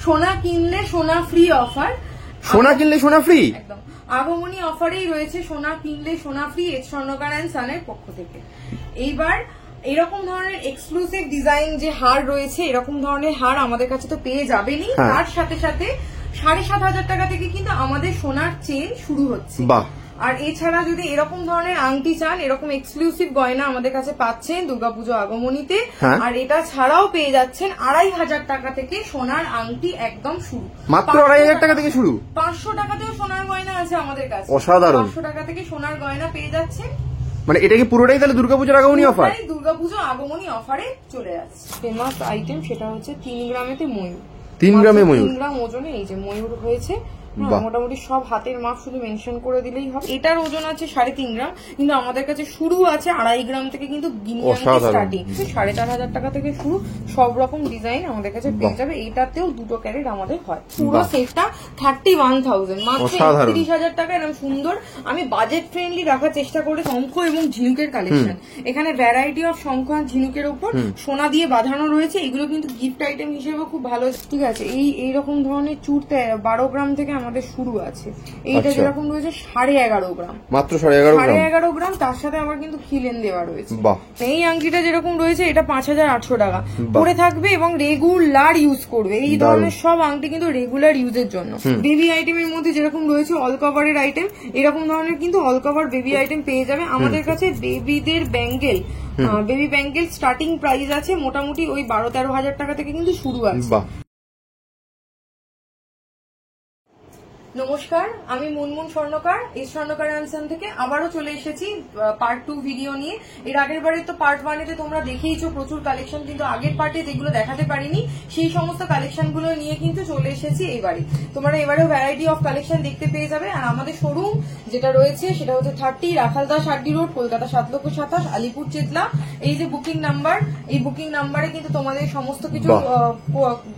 সোনা কিনলে সোনা ফ্রি অফার, সোনা কিনলে সোনা ফ্রি একদম আগমনী অফারেই রয়েছে সোনা কিনলে সোনা ফ্রি এস স্বর্ণকার অ্যান্ড সানের পক্ষ থেকে। এইবার এরকম ধরনের এক্সক্লুসিভ ডিজাইন যে হার রয়েছে, এরকম ধরনের হার আমাদের কাছে তো পেয়ে যাবেনই, তার সাথে সাথে 7,500 টাকা থেকে কিন্তু আমাদের সোনার চেন শুরু হচ্ছে। আর এছাড়া যদি এরকম ধরনের আংটি চান, এরকম এক্সক্লুসিভ গয়না আমাদের কাছে পাচ্ছেন দুর্গাপুজো আগমনীতে। আর এটা ছাড়াও পেয়ে যাচ্ছেন 2,500 টাকা থেকে সোনার আংটি একদম শুরু, মাত্র 2,500 টাকা থেকে শুরু। 500 টাকাতেও সোনার গয়না আছে আমাদের কাছে, অসাধারণ। 500 টাকা থেকে সোনার গয়না পেয়ে যাচ্ছেন। মানে এটা কি পুরোটাই তাহলে দুর্গাপুজোর আগমনী অফার? দুর্গাপুজো আগমনী অফারে চলে যাচ্ছে। ফেমাস আইটেম সেটা হচ্ছে 3 গ্রামেতে ময়ূর, 3 গ্রামে ময়ূর, 3 গ্রাম ওজনে এই যে ময়ূর হয়েছে। মোটামুটি সব হাতের মাপ শুধু মেনশন করে দিলেই হবে। এটার ওজন আছে 3.5 গ্রাম, কিন্তু আমাদের কাছে শুরু আছে 2.5 গ্রাম থেকে, কিন্তু স্টার্টিং 4,500 টাকা থেকে শুরু। সব রকম ডিজাইন আমাদের কাছে পেয়ে যাবে। এইটাতেও 2 ক্যারেট আমাদের হয়। পুরো সেটটা 31,000, মাত্র 31,000 টাকা। এরকম সুন্দর আমি বাজেট ফ্রেন্ডলি রাখার চেষ্টা করে শঙ্খ এবং ঝিনুকের কালেকশন। এখানে ভ্যারাইটি অফ শঙ্খ আর ঝিনুকের উপর সোনা দিয়ে বাঁধানো রয়েছে। এগুলো কিন্তু গিফট আইটেম হিসেবে খুব ভালো। ঠিক আছে, এইরকম ধরনের চূড় 12 গ্রাম থেকে আমাদের শুরু আছে। এইটা যেরকম রয়েছে 11.5 গ্রাম, মাত্র 11.5 গ্রাম। তার সাথে আমার কিন্তু খিলেন দেওয়া রয়েছে। এই আংটিটা যেরকম রয়েছে এটা 5,800 টাকা পরে থাকবে এবং রেগুলার ইউজ করবে। এই ধরনের সব আংটি কিন্তু রেগুলার ইউজের জন্য। বেবি আইটেমের মধ্যে যেরকম রয়েছে অল কভারের আইটেম, এরকম ধরনের কিন্তু অল কভার বেবি আইটেম পেয়ে যাবে আমাদের কাছে। বেবিদের bangle, baby bangle starting price আছে মোটামুটি ওই 12-13 হাজার টাকা থেকে কিন্তু শুরু আছে। নমস্কার, আমি মুনমুন স্বর্ণকার, এস স্বর্ণকার আনসান থেকে আবারও চলে এসেছি পার্ট 2 ভিডিও নিয়ে। এর আগের বারে তো পার্ট 1 তোমরা দেখেইছো প্রচুর কালেকশন, কিন্তু আগের পার্টে যেগুলো দেখাতে পারিনি সেই সমস্ত কালেকশন গুলো নিয়ে কিন্তু চলে এসেছি এইবারে। তোমরা এবারেও ভ্যারাইটি অফ কালেকশন দেখতে পেয়ে যাবে। আর আমাদের শোরুম যেটা রয়েছে সেটা হচ্ছে 30 রাখালদাস আড্ডি রোড, কলকাতা 7,27,000, আলিপুর চেতলা। এই যে বুকিং নাম্বার, এই বুকিং নাম্বারে কিন্তু তোমাদের সমস্ত কিছু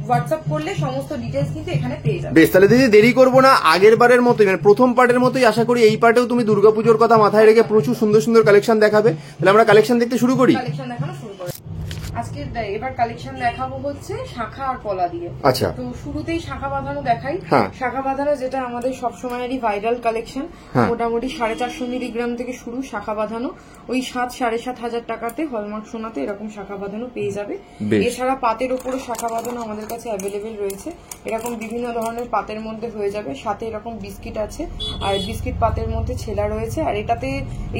হোয়াটসঅ্যাপ করলে সমস্ত ডিটেলস কিন্তু এখানে পেয়ে যাবে। বেশ, তাহলে দিদি দেরি করবো না, আগের বারের মতোই মানে প্রথম পার্টের মতোই আশা করি এই পার্টেও তুমি দুর্গাপুজোর কথা মাথায় রেখে প্রচুর সুন্দর সুন্দর কালেকশন দেখাবে। তাহলে আমরা কালেকশন দেখতে শুরু করি। কালেকশন দেখানো শুরু করি। আজকে এবার কালেকশন দেখাবো হচ্ছে শাখা আর পলা দিয়ে। আচ্ছা, তো শুরুতেই শাখা বাঁধানো দেখাই। শাখা বাঁধানো যেটা আমাদের সবসময়েরই ভাইরাল কালেকশন, মোটামুটি 450 মিলিগ্রাম থেকে শুরু শাখা বাঁধানো। ওই 7-7,500 টাকাতে হলমার্ক সোনাতে এরকম শাখা বাঁধানো পেয়ে যাবে। এছাড়া পাতের উপরে শাখা বাঁধানো আমাদের কাছে অ্যাভেলেবেল রয়েছে। এরকম বিভিন্ন ধরনের পাতের মধ্যে হয়ে যাবে, সাথে এরকম বিস্কিট আছে আর বিস্কিট পাতের মধ্যে ছেলা রয়েছে। আর এটাতে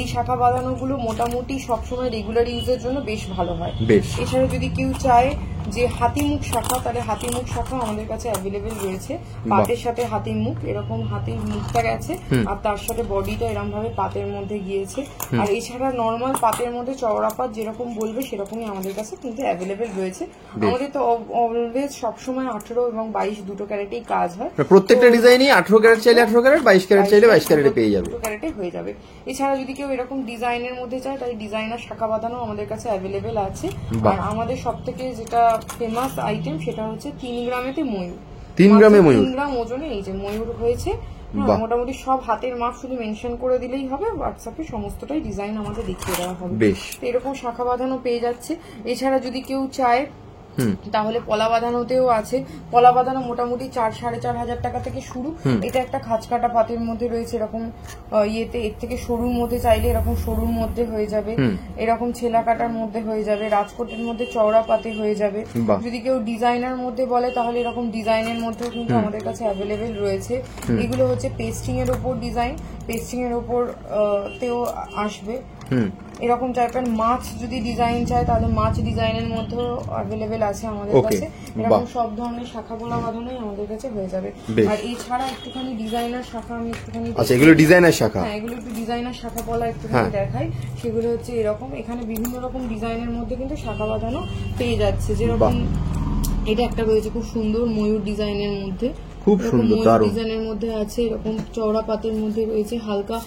এই শাখা বাঁধানো গুলো মোটামুটি সবসময় রেগুলার ইউজের জন্য বেশ ভালো হয়। এছাড়া যদি কেউ চায় যে হাতিমুখ শাখা, তাহলে হাতিমুখ শাখা আমাদের কাছে অ্যাভেলেবেল রয়েছে। পাতের সাথে হাতিমুখ, এরকম হাতির মুখটা গেছে আর তার সাথে বডিটা এরকম ভাবে পাতের মধ্যে গিয়েছে। আর এছাড়া নর্মাল পাতের মধ্যে চওড়া পাত যেরকম বলবে সেরকমই আমাদের কাছে কিন্তু অ্যাভেলেবেল রয়েছে। আমাদের তো অলওয়েজ সবসময় 18 এবং 22 দুটো ক্যারেটেই কাজ হয়। প্রত্যেকটা ডিজাইনই 18 ক্যারেট চাইলে 18 ক্যারেট, 22 ক্যারেট চাইলে 22 ক্যারেটে পেয়ে যাবে, 2 ক্যারেটে হয়ে যাবে। এছাড়া যদি কেউ এরকম ডিজাইনের মধ্যে চায় তাই ডিজাইনার শাখা বাঁধানো আমাদের কাছে অ্যাভেলেবেল আছে। আর আমাদের সবথেকে যেটা ফেমাস আইটেম সেটা হচ্ছে 3 গ্রামেতে ময়ূর, 3 গ্রামে ময়ূর, 3 গ্রাম ওজনে এই যে ময়ূর হয়েছে। মোটামুটি সব হাতের মাপ শুধু মেনশন করে দিলেই হবে, হোয়াটসঅ্যাপে সমস্তটাই ডিজাইন আমাদের দেখিয়ে দেওয়া হবে। এরকম শাখা বাঁধানো পেয়ে যাচ্ছে। এছাড়া যদি কেউ চায় তাহলে পলা বাঁধানোতেও আছে। পলা বাঁধানো মোটামুটি 4-4,500 টাকা থেকে শুরু। এটা একটা খাঁচকাটা পাতের মধ্যে রয়েছে, এরকম ইয়েতে এর থেকে সরুর মধ্যে চাইলে এরকম সরুর মধ্যে হয়ে যাবে, এরকম ছেলা কাটার মধ্যে হয়ে যাবে, রাজকোটের মধ্যে চওড়া পাতে হয়ে যাবে। যদি কেউ ডিজাইনার মধ্যে বলে তাহলে এরকম ডিজাইনের মধ্যেও কিন্তু আমাদের কাছে অ্যাভেলেবেল রয়েছে। এগুলো হচ্ছে পেস্টিং এর উপর ডিজাইন, পেস্টিং এর উপর তেও আসবে। এরকম টাইপের মাছ যদি ডিজাইন চায় তাহলে মাছ ডিজাইনের মধ্যেও অ্যাভেলেবেল আছে আমাদের কাছে। এরকম সব ধরনের শাখা পোলা বাঁধানোই আমাদের কাছে হয়ে যাবে। আর এছাড়া একটুখানি ডিজাইনার শাখা আমি একটুখানি, আচ্ছা এগুলো ডিজাইনার শাখা, হ্যাঁ এগুলো একটু ডিজাইনার শাখা পোলা একটুখানি দেখাই। সেগুলো হচ্ছে এরকম, এখানে বিভিন্ন রকম ডিজাইনের মধ্যে কিন্তু শাখা বাঁধানো পেয়ে যাচ্ছে। যেরকম এটা একটা রয়েছে খুব সুন্দর ময়ূর ডিজাইনের মধ্যে, খুব সুন্দর দারুণ ডিজাইনের মধ্যে আছে। এরকম চওড়া পাতের মধ্যে রয়েছে, হালকা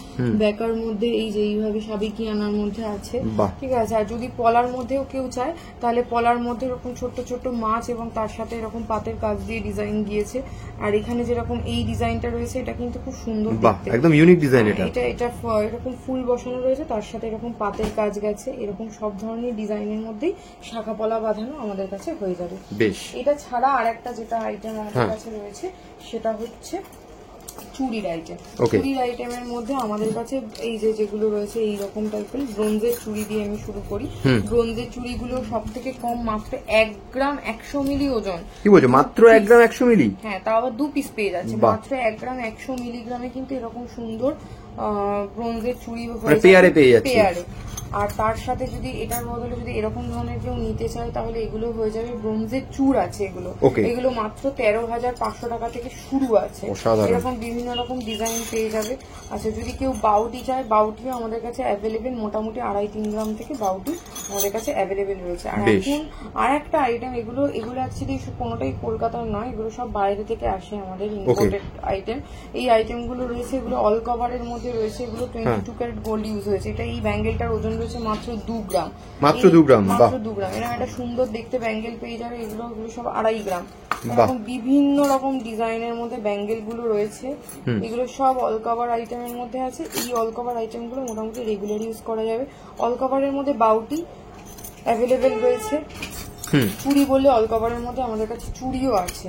বেকার মধ্যে এই যে এইভাবে সাবেকি আনার মধ্যে আছে। ঠিক আছে, আর যদি পলার মধ্যেও কেউ চায় তাহলে পলার মধ্যে এরকম ছোট্ট ছোট্ট মাছ এবং তার সাথে এরকম পাতের কাজ দিয়ে ডিজাইন গিয়েছে। আর এখানে যেরকম এই ডিজাইনটা রয়েছে এটা কিন্তু খুব সুন্দর দেখতে, একদম ইউনিক ডিজাইন। এটা এরকম ফুল বসানো রয়েছে, তার সাথে এরকম পাতের কাজ গেছে। এরকম সব ধরনের ডিজাইনের মধ্যেই শাখা পলা বাঁধানো আমাদের কাছে হয়ে যাবে। বেশ, এটা ছাড়া আর একটা যেটা আইটেম আমাদের কাছে রয়েছে সেটা হচ্ছে চুড়ির আইটেম। চুড়ির আইটেমের মধ্যে আমাদের কাছে এই যে যেগুলো রয়েছে এইরকম টাইপের ব্রোঞ্জের চুড়ি দিয়ে আমি শুরু করি। ব্রোঞ্জের চুড়িগুলো সব থেকে কম মাত্র 1 গ্রাম 100 মিলি ওজন। কি বলছো, মাত্র 1 গ্রাম 100 মিলি? হ্যাঁ, তাও আবার 2 পিস পেয়ে যাচ্ছে। মাত্র 1 গ্রাম 100 মিলিগ্রামে কিন্তু এরকম সুন্দর ব্রোঞ্জের চুড়ি পেয়ারে পেয়ে যাচ্ছে। আর তার সাথে যদি এটার বদলে যদি এরকম ধরনের কেউ নিতে চায় তাহলে এগুলো হয়ে যাবে ব্রোঞ্জের চূড় আছে। এগুলো মাত্র 13,500 টাকা থেকে শুরু আছে। এরকম বিভিন্ন রকম ডিজাইন পেয়ে যাবে। আচ্ছা, যদি কেউ বাউটি চায়, বাউটিও আমাদের কাছে অ্যাভেলেবেল, মোটামুটি 2.5-3 গ্রাম থেকে বাউটি আমাদের কাছে অ্যাভেলেবেল রয়েছে। আর এখন আর একটা আইটেম, এগুলো অ্যাকচুয়ালি কোনোটাই কলকাতার নয়, এগুলো সব বাইরে থেকে আসে, আমাদের ইম্পোর্টেড আইটেম। এই আইটেমগুলো রয়েছে, এগুলো অল কভারের মধ্যে রয়েছে। এগুলো 22 ক্যারেট গোল্ড ইউজ হয়েছে। এটা এই ব্যাঙ্গেলটার ওজন রয়েছে মাত্র 2 গ্রাম। মাত্র 2 গ্রাম? মাত্র 2 গ্রাম। এরকম একটা সুন্দর দেখতে ব্যাঙ্গেল পেয়ে যাবে। এগুলো সব 2.5 গ্রাম। এরকম বিভিন্ন রকম ডিজাইনের মধ্যে ব্যাঙ্গেল গুলো রয়েছে। এগুলো সব অল কভার আইটেমের মধ্যে আছে। এই অল কভার আইটেম গুলো মোটামুটি রেগুলার ইউজ করা যাবে। অল কভারের মধ্যে বাউটি অ্যাভেলেবেল রয়েছে। চুড়ি বললে অল কভারের মধ্যে আমাদের কাছে চুড়িও আছে।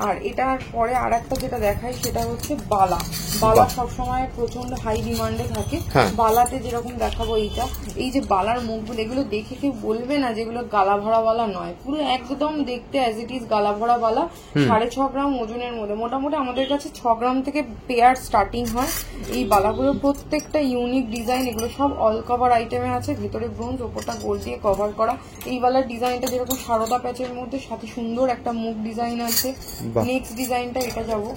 আর এটার পরে আর একটা যেটা দেখাই সেটা হচ্ছে বালা। বালা সবসময় প্রচন্ড হাই ডিমান্ডে থাকে। বালাতে যেরকম দেখাবো এইটা, এই যে বালার মুখগুলো, এগুলো দেখে কেউ বলবে না যেগুলো গালা ভরা বালা নয়, পুরো একদম দেখতে অ্যাজ ইট ইজ গালা ভরা বালা। 6.5 গ্রাম ওজনের মধ্যে মোটামুটি আমাদের কাছে 6 গ্রাম থেকে পেয়ার স্টার্টিং হয়। এই বালাগুলো প্রত্যেকটা ইউনিক ডিজাইন। এগুলো সব অল কভার আইটেমে আছে, ভেতরে ব্রোঞ্জ, ওপরটা গোল্ড দিয়ে কভার করা। এই বালার ডিজাইনটা যেরকম সারদা প্যাচের মধ্যে, সাথে সুন্দর একটা মুখ ডিজাইন আছে। নেক্সট ডিজাইনটা এটা যাবো।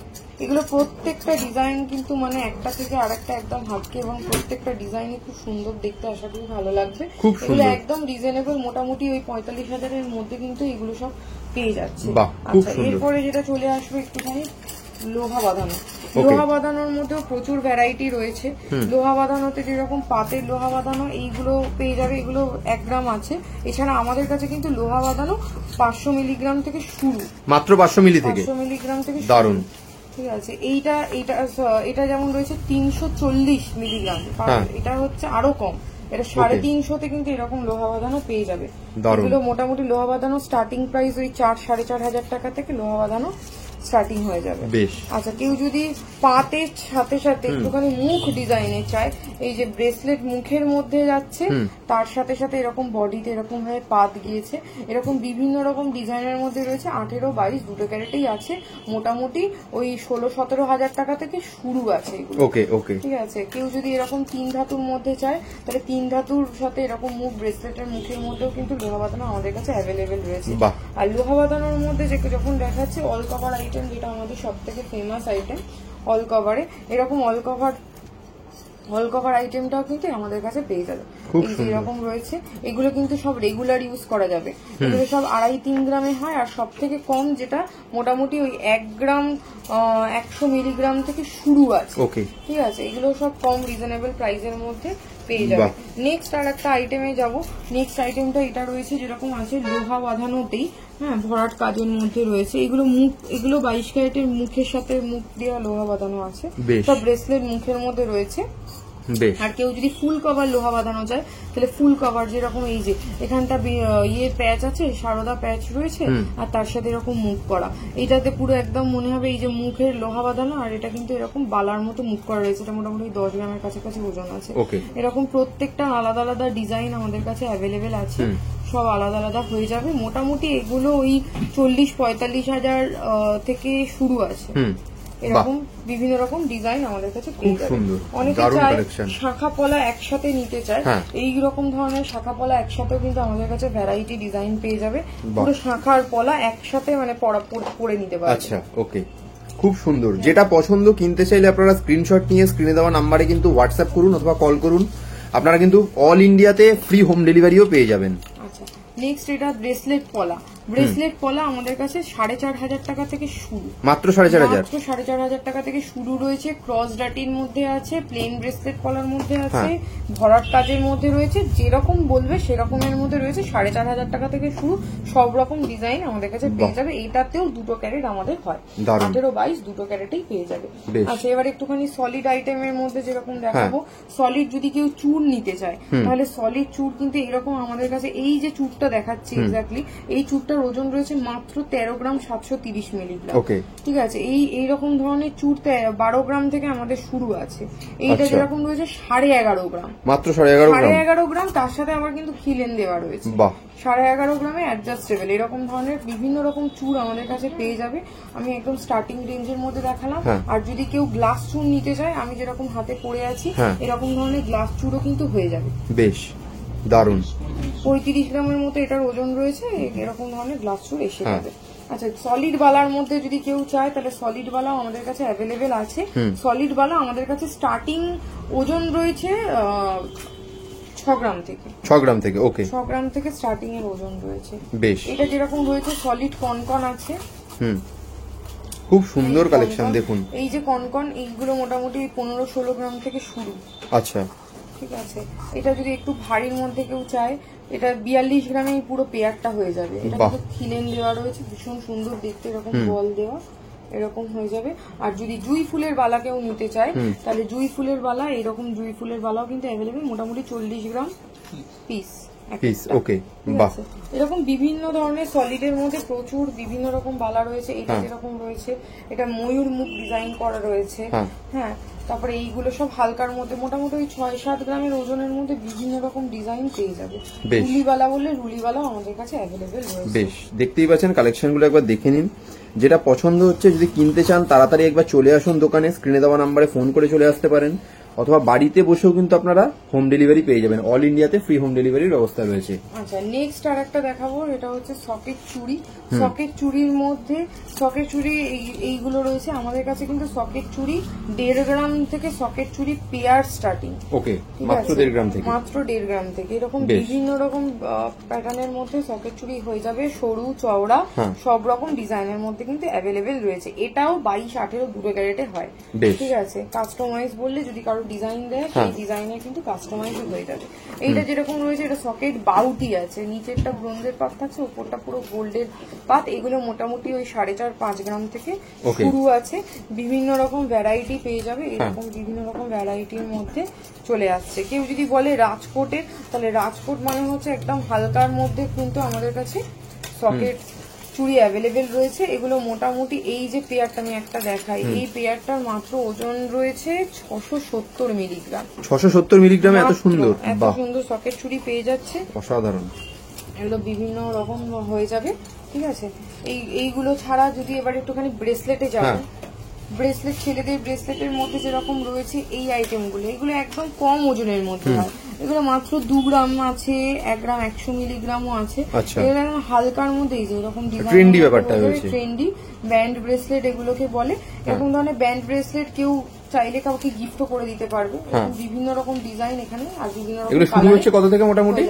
এগুলো প্রত্যেকটা ডিজাইন কিন্তু মানে একটা থেকে আরেকটা একদম হালকা, এবং প্রত্যেকটা ডিজাইনই খুব সুন্দর দেখতে, আশা করি ভালো লাগবে। এগুলো একদম রিজনেবল, মোটামুটি ওই 45,000-এর মধ্যে কিন্তু এগুলো সব পেয়ে যাচ্ছে। আচ্ছা, এরপরে যেটা চলে আসবে একটুখানি লোহা বাঁধানো। লোহা বাঁধানোর মধ্যেও প্রচুর ভ্যারাইটি রয়েছে। লোহা বাঁধানোতে যেরকম পাতের লোহা বাঁধানো এইগুলো পেয়ে যাবে, এগুলো 1 গ্রাম আছে। এছাড়া আমাদের কাছে কিন্তু লোহা বাঁধানো 500 মিলিগ্রাম থেকে শুরু, মাত্র 500 মিলি থেকে, 500 মিলিগ্রাম থেকে দারুন। ঠিক আছে, এটা যেমন রয়েছে 340 মিলিগ্রাম, এটা হচ্ছে আরো কম, এটা 350-তে কিন্তু এরকম লোহা বাঁধানো পেয়ে যাবে। এগুলো মোটামুটি লোহা বাঁধানো স্টার্টিং প্রাইস ওই 4-4.5 টাকা থেকে লোহা বাঁধানো স্টার্টিং হয়ে যাবে। আচ্ছা, কেউ যদি পাতের সাথে সাথে একটুখানি মুখ ডিজাইনে চায়, এই যে ব্রেসলেট মুখের মধ্যে যাচ্ছে, তার সাথে সাথে এরকম বডিতে এরকম ভাবে পাত গিয়েছে, এরকম বিভিন্ন রকম ডিজাইনের মধ্যে রয়েছে। 18-22 দুটো ক্যারেটেই আছে। মোটামুটি ওই 16-17 হাজার টাকা থেকে শুরু আছে এগুলো। ঠিক আছে, কেউ যদি এরকম 3 ধাতুর মধ্যে চায়, তাহলে 3 ধাতুর সাথে এরকম মুখ ব্রেসলেটের মুখের মধ্যেও কিন্তু লোহা বাঁধানো আমাদের কাছে অ্যাভেলেবেল রয়েছে। আর লোহা বাঁধানোর মধ্যে যখন দেখাচ্ছে অল কভার আইটেম, যেটা আমাদের সব থেকে ফেমাস আইটেম অল কভারে, এরকম অল কভার আইটেমটাও কিন্তু আমাদের কাছে পেয়ে যাবে। এই যে এরকম রয়েছে, এগুলো কিন্তু সব রেগুলার ইউজ করা যাবে। এগুলো সব 2.5-3 গ্রামে হয়। আর সব থেকে কম যেটা মোটামুটি ওই 1 গ্রাম 100 মিলিগ্রাম থেকে শুরু আছে। ঠিক আছে, এগুলো সব কম রিজনেবল প্রাইসের মধ্যে পেয়ে যাবে। নেক্সট আর একটা আইটেমে যাবো। নেক্সট আইটেমটা এটা রয়েছে যেরকম আছে লোহা বাঁধানোতেই, ভরাট কাজের মধ্যে রয়েছে। এগুলো 22 ক্যারেটের মুখের সাথে মুখ দেওয়া লোহা বাঁধানো আছে, সব ব্রেসলেট মুখের মধ্যে রয়েছে। আর কেউ যদি ফুল কভার লোহা বাঁধানো যায়, তাহলে ফুল কভার যেরকম এই যে এখানটা প্যাচ আছে, সারদা প্যাচ রয়েছে, আর তার সাথে এরকম মুখ করা, এটাতে পুরো একদম মনে হবে এই যে মুখের লোহা বাঁধানো। আর এটা কিন্তু এরকম বালার মতো মুখ করা রয়েছে। এটা মোটামুটি 10 গ্রামের কাছাকাছি ওজন আছে। এরকম প্রত্যেকটা আলাদা আলাদা ডিজাইন আমাদের কাছে অ্যাভেলেবেল আছে, সব আলাদা আলাদা হয়ে যাবে। মোটামুটি এগুলো ওই 40-45 হাজার থেকে শুরু আছে। এরকম বিভিন্ন রকম ডিজাইন আমাদের কাছে পেয়ে যাবে। অনেকে চায় শাখা পলা একসাথে নিতে চায়, এই রকম ধরনের শাখা পলা একসাথেও কিন্তু আমাদের কাছে ভ্যারাইটি ডিজাইন পেয়ে যাবে। পুরো শাখার পলা একসাথে মানে পরে নিতে পারবে। আচ্ছা, ওকে, খুব সুন্দর। যেটা পছন্দ কিনতে চাইলে আপনারা স্ক্রিনশট নিয়ে স্ক্রিনে দেওয়া নাম্বারে কিন্তু হোয়াটসঅ্যাপ করুন অথবা কল করুন। আপনারা কিন্তু অল ইন্ডিয়াতে ফ্রি হোম ডেলিভারিও পেয়ে যাবেন। আচ্ছা, নেক্সট এটা ব্রেসলেট পলা। ব্রেসলেট পলা আমাদের কাছে 4,500 টাকা থেকে শুরু, মাত্র 4,500, 4,500 টাকা থেকে শুরু রয়েছে। ক্রস ডাটির মধ্যে আছে, প্লেন ব্রেসলেট পলার মধ্যে আছে, ভরাট কাজের মধ্যে রয়েছে, যেরকম বলবে সেরকমের মধ্যে রয়েছে। 4,500 টাকা থেকে শুরু, সব রকম ডিজাইন আমাদের কাছে পেয়ে যাবে। এইটাতেও 2 ক্যারেট আমাদের হয়, 18-22 2 ক্যারেটেই পেয়ে যাবে। আচ্ছা, এবার একটুখানি সলিড আইটেমের মধ্যে যেরকম দেখাবো। সলিড যদি কেউ চুর নিতে চায়, তাহলে সলিড চুর কিন্তু এরকম আমাদের কাছে, এই যে চুরটা দেখাচ্ছি এক্স্যাক্টলি, এই চুরটা চুরটার ওজন রয়েছে মাত্র 13 গ্রাম 730 মিলিগ্রাম। ওকে, ঠিক আছে, এই রকম ধরনের চুর 12 গ্রাম থেকে আমাদের শুরু আছে। এইটা যেরকম রয়েছে 11.5 গ্রাম, মাত্র 11.5 গ্রাম। তার সাথে আমার কিন্তু খিলেন দেওয়া রয়েছে। বাহ, 11.5 গ্রামে অ্যাডজাস্টেবল। এরকম ধরনের বিভিন্ন রকম চুর আমাদের কাছে পেয়ে যাবে। আমি একদম স্টার্টিং রেঞ্জের মধ্যে দেখালাম। আর যদি কেউ গ্লাস চুর নিতে চায়, আমি যেরকম হাতে পড়ে আছি এরকম ধরনের গ্লাস চুরও কিন্তু হয়ে যাবে। বেশ দারুণ। 35 গ্রামের মতো এটার ওজন রয়েছে। এরকম ধরনের গ্লাস চুর এসে যাবে। আচ্ছা, সলিড বালার মধ্যে যদি কেউ চায় তাহলে সলিড বালাও আমাদের কাছে অ্যাভেলেবেল আছে। সলিড বালা আমাদের কাছে স্টার্টিং ওজন রয়েছে 6 গ্রাম থেকে। 6 গ্রাম থেকে, ওকে, 6 গ্রাম থেকে স্টার্টিং এর ওজন রয়েছে। বেশ, এটা যেরকম রয়েছে সলিড কনকন আছে। খুব সুন্দর কালেকশন দেখুন। এই যে কনকন, এইগুলো মোটামুটি 15-16 গ্রাম থেকে শুরু। আচ্ছা, ঠিক আছে। এটা যদি একটু ভারীর মধ্যে কেউ চায়, এটা 42 গ্রামে পুরো পেয়ারটা হয়ে যাবে। এটা কিন্তু খিলেন দেওয়া রয়েছে, ভীষণ সুন্দর দেখতে, এরকম বল দেওয়া, এরকম হয়ে যাবে। আর যদি জুই ফুলের বালা কেউ নিতে চায় তাহলে জুই ফুলের বালা, এরকম জুই ফুলের বালাও কিন্তু অ্যাভেলেবেল, মোটামুটি 40 গ্রাম পিস। ওকে, বাহ। এরকম বিভিন্ন ধরনের সলিডের মধ্যে প্রচুর বিভিন্ন রকম বালা রয়েছে। এটা যেরকম রয়েছে, এটা ময়ূর মুখ ডিজাইন করা রয়েছে। হ্যাঁ, তারপরে এইগুলো সব হালকার মধ্যে মোটামুটি ওই 6-7 গ্রামের ওজনের মধ্যে বিভিন্ন রকম ডিজাইন পেয়ে যাবে। রুলিবালা বললে রুলিবালাও আমাদের কাছে অ্যাভেলেবেল রয়েছে। বেশ, দেখতেই পাচ্ছেন কালেকশনগুলো একবার দেখে নিন। যেটা পছন্দ হচ্ছে, যদি কিনতে চান তাড়াতাড়ি একবার চলে আসুন দোকানে। স্ক্রিনে দেওয়া নাম্বারে ফোন করে চলে আসতে পারেন, অথবা বাড়িতে বসেও কিন্তু আপনারা হোম ডেলিভারি পেয়ে যাবেন। অল ইন্ডিয়াতে ফ্রি হোম ডেলিভারির ব্যবস্থা রয়েছে। আচ্ছা, নেক্সট আর একটা দেখাবো, এটা হচ্ছে সকেট চুড়ি। সকেট চুড়ির মধ্যে সকেট চুড়ি এইগুলো রয়েছে আমাদের কাছে, কিন্তু সকেট চুড়ি 1.5 গ্রাম থেকে সকেট চুড়ি পেয়ার স্টার্টিং। ওকে, মাত্র 1.5 গ্রাম থেকে, মাত্র 1.5 গ্রাম থেকে। এরকম বিভিন্ন রকম প্যাটার্নের মধ্যে সকেট চুড়ি হয়ে যাবে, সরু চওড়া সব রকম ডিজাইনের মধ্যে কিন্তু অ্যাভেলেবেল রয়েছে। এটাও 22-18 দুটো ক্যারেটে হয়। ঠিক আছে, কাস্টমাইজ বললে যদি কারো ডিজাইন দেয়, সেই ডিজাইনে কিন্তু কাস্টমাইজ হয়ে যাবে। এইটা যেরকম রয়েছে, এটা সকেট বাউটি আছে, নিচেরটা ব্রোঞ্জের পাত থাকছে, উপরটা পুরো গোল্ডের পাত। এগুলো মোটামুটি ওই 4.5-5 গ্রাম থেকে শুরু আছে। বিভিন্ন রকম ভ্যারাইটি পেয়ে যাবে, এরকম বিভিন্ন রকম ভ্যারাইটির মধ্যে চলে আসছে। কেউ যদি বলে রাজকোটের, তাহলে রাজকোট মানে হচ্ছে একদম হালকার মধ্যে কিন্তু আমাদের কাছে সকেট চুড়ি অ্যাভেলেবেল রয়েছে। এগুলো মোটামুটি, এই যে পেয়ারটা আমি একটা দেখাই, এই পেয়ারটার মাত্র ওজন রয়েছে 670 মিলিগ্রাম। 670 মিলিগ্রামে এত সুন্দর, এত সুন্দর সকেট চুড়ি পেয়ে যাচ্ছে, অসাধারণ। এগুলো বিভিন্ন রকম হয়ে যাবে। ঠিক আছে, এইগুলো ছাড়া যদি এবার একটুখানি ব্রেসলেটে যাবো, ব্রেসলেট, ছেলেদের ব্রেসলেটের মধ্যে যেরকম রয়েছে এই আইটেমগুলো, এগুলো একদম কম ওজনের মধ্যে হয়। এগুলো মাত্র 2 গ্রাম আছে, 1 গ্রাম 100 মিলিগ্রামও আছে। এগুলো হালকার মধ্যে এই যে এরকম ট্রেন্ডি ব্যাপারটা রয়েছে, ট্রেন্ডি ব্যান্ড ব্রেসলেট এগুলোকে বলে। এরকম ধরনের ব্যান্ড ব্রেসলেট কেউ চাইলে কাউকে গিফটও করে দিতে পারবে। বিভিন্ন রকম ডিজাইন এখানে, আর বিভিন্ন রকম শুরু হচ্ছে কত থেকে মোটামুটি?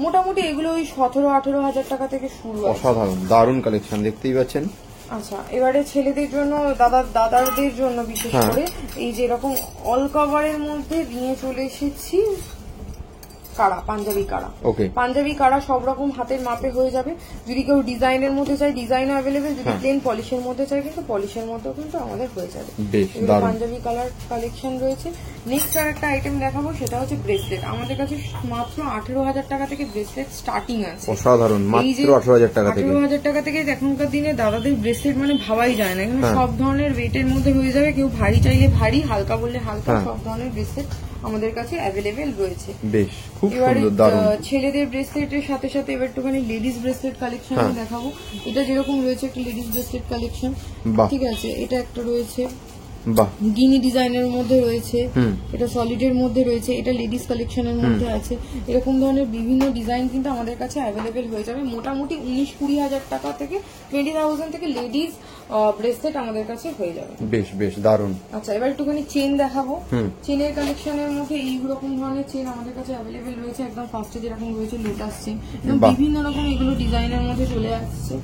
মোটামুটি এগুলো ওই 17-18 হাজার টাকা থেকে শুরু। অসাধারণ, দারুণ কালেকশন, দেখতেই পাচ্ছেন। আচ্ছা, এবারে ছেলেদের জন্য, দাদাদের জন্য বিশেষ করে এই যে এরকম অল কভারের মধ্যে নিয়ে চলে এসেছি কাড়া, পাঞ্জাবি কাড়া। পাঞ্জাবি কাড়া সব রকম হাতের মাপে হয়ে যাবে। যদি কেউ ডিজাইনের মধ্যে চাই, ডিজাইনও অ্যাভেলেবেল। যদি প্লেন পলিশের মধ্যে চাই, কিন্তু পলিশের মধ্যেও কিন্তু আমাদের হয়ে যাবে। পাঞ্জাবি কালার কালেকশন রয়েছে। নেক্সট আর একটা আইটেম দেখাবো, সেটা হচ্ছে ব্রেসলেট। আমাদের কাছে মাত্র 18,000 টাকা থেকে ব্রেসলেট স্টার্টিং আছে। অসাধারণ, মাত্র 18,000 টাকা থেকে। 18,000 টাকা থেকে এখনকার দিনে দাদাদের ব্রেসলেট মানে ভাবাই যায় না। এখানে সব ধরনের ওয়েটের মধ্যে হয়ে যাবে। কেউ ভারী চাইলে ভারী, হালকা বললে হালকা, সব ধরনের ব্রেসলেট আমাদের কাছে অ্যাভেলেবেল রয়েছে। বেশ, খুব সুন্দর, দারুণ। ছেলেদের ব্রেসলেটের সাথে সাথে এবার একটুখানি লেডিস ব্রেসলেট কালেকশন দেখাবো। এটা যেরকম রয়েছে একটা লেডিস ব্রেসলেট কালেকশন। ঠিক আছে, এটা একটা রয়েছে গিনি ডিজাইনের মধ্যে রয়েছে, এটা সলিডের মধ্যে রয়েছে, এটা লেডিস কালেকশনের মধ্যে আছে। এরকম ধরনের বিভিন্ন ডিজাইন কিন্তু আমাদের কাছে অ্যাভেলেবেল হয়ে যাবে। মোটামুটি 19-20 হাজার টাকা থেকে 20,000 থেকে লেডিস ব্রেসলেট আমাদের কাছে হয়ে যাবে। বেশ বেশ, দারুণ। আচ্ছা, এবার একটুখানি চেন দেখাবো। চেনের কালেকশনের মধ্যে এইরকম ধরনের চেন আমাদের কাছে অ্যাভেলেবেল রয়েছে। একদম ফার্স্টে যেরকম রয়েছে লোটাস চেন, বিভিন্ন রকম এগুলো ডিজাইনের মধ্যে চলে আসছে।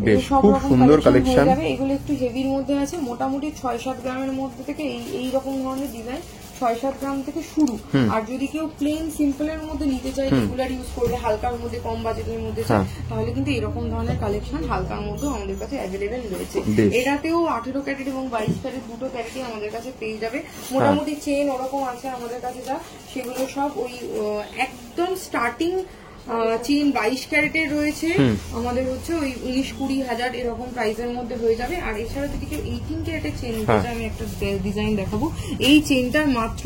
বেশ, খুব সুন্দর কালেকশন। এগুলো একটু হেভির মধ্যে আছে, মোটামুটি 6-7 গ্রামের মধ্যে থেকে এই রকম ধরনের ডিজাইন 6-7 গ্রাম থেকে শুরু। আর যদি কেউ প্লেন সিম্পলের মধ্যে নিতে চায়, রেগুলার ইউজ করবে, হালকার মধ্যে, কম বাজেটের মধ্যে চায়, তাহলে কিন্তু এরকম ধরনের কালেকশন হালকার মধ্যে আমাদের কাছে অ্যাভেলেবেল রয়েছে। এটাতেও 18 ক্যারেট এবং 22 ক্যারেট দুটো ক্যারেটই আমাদের কাছে পেয়ে যাবে। মোটামুটি চেন ওরকম আছে আমাদের কাছে, যা সেগুলো সব ওই একদম স্টার্টিং চেন 22 ক্যারেটের রয়েছে আমাদের হচ্ছে ওই 19-20 হাজার এরকম প্রাইসের মধ্যে হয়ে যাবে। আর এছাড়া যদি কেউ 18 ক্যারেটের চেন নিতে আমি একটা ডিজাইন দেখাবো। এই চেনটার মাত্র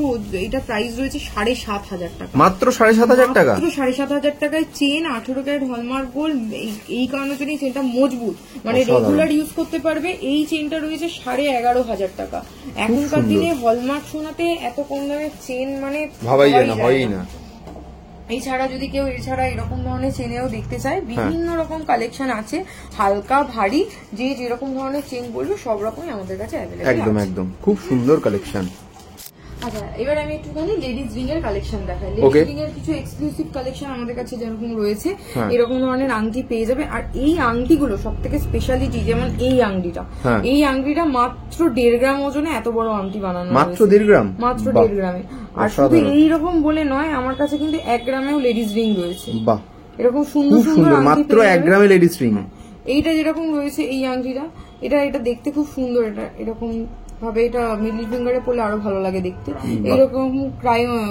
এটা প্রাইস রয়েছে 7,500 টাকা, মাত্র 7,500 টাকা, মাত্র 7,500 টাকায় চেন 18 ক্যারেট হলমার্ক গোল্ড। এই কারণের জন্য চেনটা মজবুত, মানে রেগুলার ইউজ করতে পারবে। এই চেনটা রয়েছে 11,500 টাকা। এখনকার দিনে হলমার্ক সোনাতে এত কম দামের চেন মানে ভাবাই যায় না, হয়ই না। এছাড়া যদি কেউ এছাড়া এরকম ধরনের চেনেও দেখতে চায়, বিভিন্ন রকম কালেকশন আছে, হালকা ভারী, যে যেরকম ধরনের চেন বলবে সব রকমই আমাদের কাছে অ্যাভেলেবল। একদম একদম খুব সুন্দর কালেকশন। আচ্ছা, এবার আমি একটুখানি লেডিজ রিং এর কালেকশন দেখাই। লেডিজ রিং এর কিছু এক্সক্লুসিভ কালেকশন আমাদের কাছে যেরকম রয়েছে এরকম ধরনের আংটি পেয়ে যাবে। আর এই আংটিগুলো সব থেকে স্পেশালিটি, যেমন এই আংটিটা, এই আংটিটা মাত্র 1.5 গ্রাম ওজনে এত বড় আংটি বানানো, মাত্র 1.5 গ্রাম, মাত্র 1.5 গ্রামে। আর শুধু এইরকম বলে নয়, আমার কাছে কিন্তু 1 গ্রামেও লেডিজ রিং রয়েছে। বাহ, এরকম সুন্দর সুন্দর মাত্র 1 গ্রামে লেডিজ রিং। এইটা যেরকম রয়েছে এই আংটিটা, এটা দেখতে খুব সুন্দর। এটা এরকম ভাবে এটা মিডল ফিঙ্গারে পড়লে আরো ভালো লাগে দেখতে। এরকম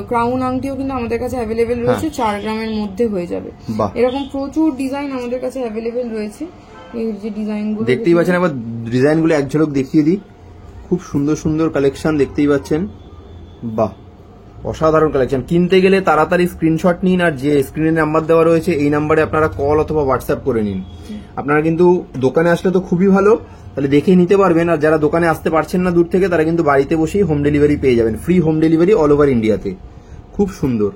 ক্রাউন আংটিও কিন্তু আমাদের কাছে অ্যাভেলেবেল রয়েছে, 4 গ্রামের মধ্যে হয়ে যাবে। এরকম প্রচুর ডিজাইন আমাদের কাছে অ্যাভেলেবেল রয়েছে। এই যে ডিজাইনগুলো দেখতেই পাচ্ছেন, আবার ডিজাইনগুলো এক ঝলক দেখিয়ে দিই। খুব সুন্দর সুন্দর কালেকশন দেখতেই পাচ্ছেন। বাহ, অসাধারণ কালেকশন। কিনতে গেলে তাড়াতাড়ি স্ক্রিনশট নিন, আর যে স্ক্রিনে নাম্বার দেওয়া রয়েছে এই নাম্বারে আপনারা কল অথবা হোয়াটসঅ্যাপ করে নিন। আপনারা কিন্তু দোকানে আসলে তো খুবই ভালো, তাহলে দেখে নিতে পারবেন। আর যারা দোকানে আসতে পারছেন না দূর থেকে, তারা কিন্তু বাড়িতে বসেই হোম ডেলিভারি পেয়ে যাবেন, free home delivery all over ইন্ডিয়াতে। খুব সুন্দর।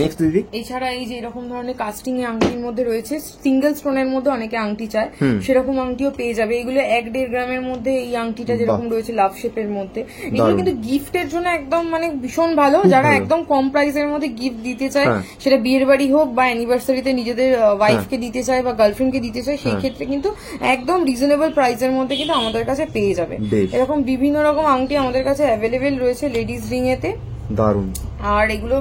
নেক্সট দিদি, এছাড়া এই যে এরকম ধরনের কাস্টিং আংটির মধ্যে রয়েছে, সিঙ্গেল স্টোনের মধ্যে অনেকে আংটি চায়, সেরকম আংটিও পেয়ে যাবে। এগুলো 1-1.5 গ্রামের মধ্যে এই আংটিটা যেরকম রয়েছে লাভ শেপের মধ্যে, এগুলো কিন্তু গিফটের জন্য একদম মানে ভীষণ ভালো। যারা একদম কম প্রাইসের মধ্যে গিফট দিতে চায়, সেটা বিয়ের বাড়ি হোক বা অ্যানিভার্সারিতে নিজেদের ওয়াইফকে দিতে চায় বা গার্লফ্রেন্ডকে দিতে চায়, সেই ক্ষেত্রে কিন্তু একদম রিজনেবল প্রাইসের মধ্যে কিন্তু আমাদের কাছে পেয়ে যাবে। এরকম বিভিন্ন রকম আংটি আমাদের কাছে অ্যাভেলেবেল রয়েছে লেডিস রিং এতে। দারুন। আর এগুলো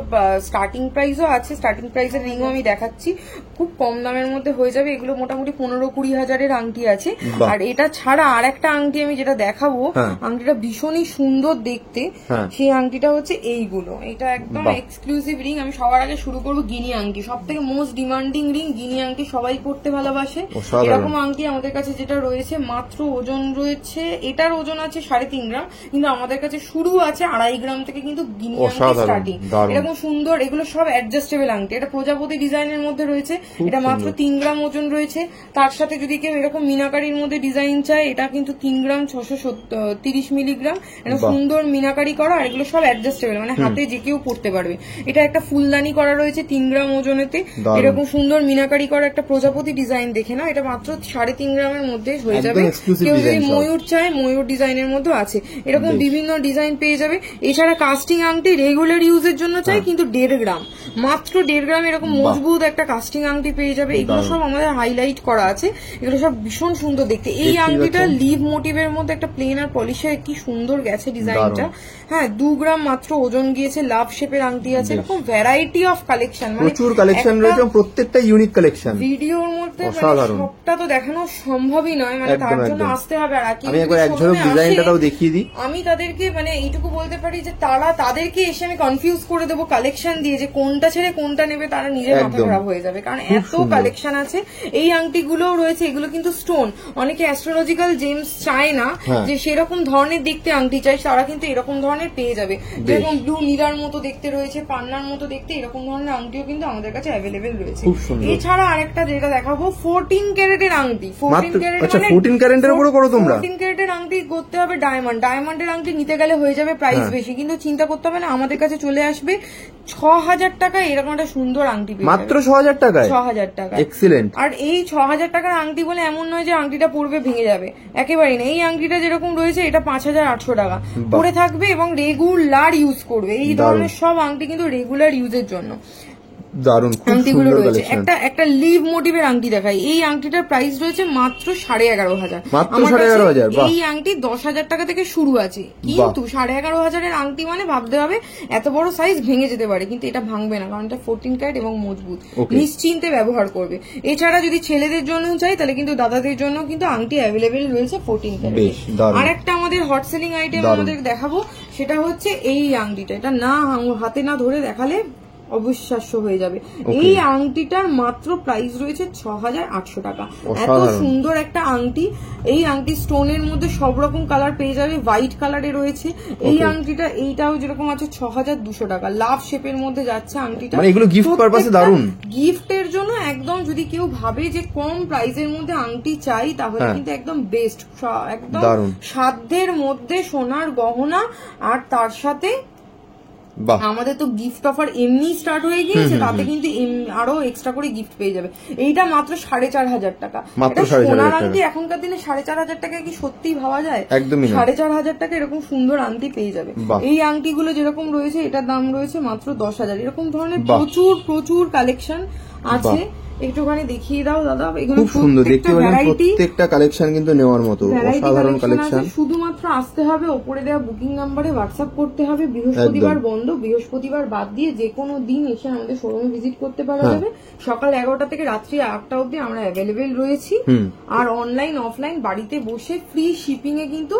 স্টার্টিং প্রাইসও আছে, স্টার্টিং প্রাইসের রিংও আমি দেখাচ্ছি, খুব কম দামের মধ্যে হয়ে যাবে। এগুলো মোটামুটি 15-20 হাজারের আংটি আছে। আর এটা ছাড়া আর একটা আংটি আমি যেটা দেখাবো, আংটিটা ভীষণই সুন্দর দেখতে, সেই আংটিটা হচ্ছে এইগুলো। এটা একদম এক্সক্লুসিভ রিং। আমি সবার আগে শুরু করবো গিনি আংটি, সব থেকে মোস্ট ডিমান্ডিং রিং গিনি আংটি, সবাই পড়তে ভালোবাসে। এরকম আংটি আমাদের কাছে যেটা রয়েছে, মাত্র ওজন রয়েছে, এটার ওজন আছে 3.5 গ্রাম, কিন্তু আমাদের কাছে শুরু আছে 2.5 গ্রাম থেকে কিন্তু গিনি আংটি স্টার্টিং। এরকম সুন্দর, এগুলো সব অ্যাডজাস্টেবল আংটি। এটা প্রজাপতি ডিজাইনের মধ্যে রয়েছে, এটা মাত্র 3 গ্রাম ওজন রয়েছে। তার সাথে যদি কেউ এরকম মিনাকারির মধ্যে ডিজাইন চায়, এটা কিন্তু 3 গ্রাম 630 মিলিগ্রাম, এটা সুন্দর মিনাকারি করা। আর এগুলো সব অ্যাডজাস্টেবল, মানে হাতে যে কেউ পড়তে পারবে। এটা একটা ফুলদানি করা রয়েছে 3 গ্রাম ওজনেতে, এরকম সুন্দর মিনাকারি করা একটা প্রজাপতি ডিজাইন দেখে না, এটা মাত্র 3.5 গ্রামের মধ্যে হয়ে যাবে। কেউ যদি ময়ূর চায়, ময়ূর ডিজাইনের মধ্যে আছে, এরকম বিভিন্ন ডিজাইন পেয়ে যাবে। এছাড়া কাস্টিং আংটি রেগুলার ইউজের জন্য চাই, কিন্তু 1.5 গ্রাম, মাত্র 1.5 গ্রাম এরকম মজবুত একটা কাস্টিং আংটি পেয়ে যাবে। এগুলো সব আমাদের হাইলাইট করা আছে, এগুলো সব ভীষণ সুন্দর দেখতে। এই আংটিটা লিভ মোটিভের মধ্যে একটা প্লেন আর পলিশে কি সুন্দর গেছে ডিজাইনটা। হ্যাঁ, 2 গ্রাম মাত্র ওজন গিয়েছে। লাভ শেপের আংটি আছে, এরকম ভ্যারাইটি অফ কালেকশন, প্রচুর কালেকশন রয়েছে, প্রত্যেকটা ইউনিক কালেকশন। ভিডিওর মধ্যে সবটা তো দেখানো সম্ভবই নয়, মানে তার জন্য আসতে হবে। আর কি আমি একবার এক ঝলক ডিজাইনটাও দেখিয়ে দিই। আমি তাদেরকে মানে এইটুকু বলতে পারি যে তাদেরকে এসে আমি কনফিউজ করে দেবো কালেকশন দিয়ে, যে কোনটা ছেড়ে কোনটা নেবে, তারা নিজের মাথা খারাপ হয়ে যাবে, কারণ এত কালেকশন আছে। এই আংটিগুলোও রয়েছে, এগুলো কিন্তু স্টোন। অনেকে অ্যাস্ট্রোলজিক্যাল জেমস চায় না, যে সেরকম ধরনের দেখতে আংটি চাই, তারা কিন্তু এরকম ধরনের পেয়ে যাবে। যেরকম ব্লু নীলার মতো দেখতে রয়েছে, পান্নার মতো দেখতে, এরকম ধরনের আংটিও কিন্তু আমাদের কাছে অ্যাভেলেবেল রয়েছে। এছাড়া আরেকটা যেটা দেখাবো, 14 ক্যারেটের আংটি। 14 ক্যারেটের আংটি করতে হবে ডায়মন্ডের আংটি নিতে গেলে হয়ে যাবে প্রাইস বেশি, কিন্তু চিন্তা করতে হবে না, আমাদের কাছে চলে আসবে 6,000 টাকায় এরকম একটা সুন্দর আংটি, মাত্র 6,000 টাকায়। 6,000 টাকা, এক্সিলেন্ট। আর এই 6,000 টাকার আংটি বলে এমন নয় যে আংটিটা পরবে ভেঙে যাবে, একেবারেই না। এই আংটিটা যেরকম রয়েছে, এটা 5,800 টাকা পরে থাকবে এবং রেগুলার ইউজ করবে। এই ধরনের সব আংটি কিন্তু রেগুলার ইউজের জন্য দারুন আংটিগুলো রয়েছে। একটা লিভ মোটিভের আংটি দেখাই। এই আংটিটার প্রাইস রয়েছে মাত্র 11,500। এই আংটি 10,000 টাকা থেকে শুরু আছে, কিন্তু 11,500 আংটি মানে ভাবতে হবে এত বড় সাইজ ভেঙে যেতে পারে, কিন্তু এটা ভাঙবে না, কারণ এটা 14 ক্যারেট এবং মজবুত, নিশ্চিন্তে ব্যবহার করবে। এছাড়া যদি ছেলেদের জন্য চাই, তাহলে কিন্তু দাদাদের জন্য কিন্তু আংটি অ্যাভেলেবেল রয়েছে 14 ক্যারেট। আর একটা আমাদের হট সেলিং আইটেম আমাদের দেখাবো, সেটা হচ্ছে এই আংটিটা। এটা না হাতে না ধরে দেখালে অবিশ্বাস্য হয়ে যাবে। এই আংটিটার মাত্র প্রাইস রয়েছে 6,800 টাকা। এত সুন্দর একটা আংটি, এই আংটি স্টোনের মধ্যে সব রকম কালার পেয়ে যাবে, হোয়াইট কালারে রয়েছে এই আংটিটা। এইটাও যেরকম আছে 6,200 টাকা, লাভ শেপের মধ্যে যাচ্ছে আংটিটা। মানে এগুলো গিফট পারপাসে দারুন, গিফটের জন্য একদম। যদি কেউ ভাবে যে কম প্রাইসের মধ্যে আংটি চাই তাহলে কিন্তু একদম বেস্ট, একদম সাধ্যের মধ্যে সোনার গহনা। আর তার সাথে আমাদের তো গিফট অফার এমনি স্টার্ট হয়ে গিয়েছে, তাতে কিন্তু আরো এক্সট্রা করে গিফট পেয়ে যাবে। এইটা মাত্র 4,500 টাকা। সোনার আংটি এখনকার দিনে 4,500 টাকা কি সত্যি ভাবা যায়? 4,500 টাকা এরকম সুন্দর আংটি পেয়ে যাবে। এই আংটিগুলো যেরকম রয়েছে এটার দাম রয়েছে মাত্র 10,000। এরকম ধরনের প্রচুর প্রচুর কালেকশন আছে, একটুখানি দেখিয়ে দাও দাদা। এগুলো খুব সুন্দর দেখতে পাচ্ছেন, প্রত্যেকটা কালেকশন কিন্তু নেওয়ার মতো অসাধারণ কালেকশন। শুধুমাত্র আসতে হবে, ওপরে দেওয়া বুকিং নাম্বারে হোয়াটসঅ্যাপ করতে হবে। বৃহস্পতিবার বন্ধ, বৃহস্পতিবার বাদ দিয়ে যে কোনো দিন এসে আমাদের শোরুমে ভিজিট করতে পারা যাবে। সকাল 11টা থেকে রাত্রি 8টা অবধি আমরা অ্যাভেলেবেল রয়েছি। আর অনলাইন অফলাইন বাড়িতে বসে ফ্রি শিপিং এ কিন্তু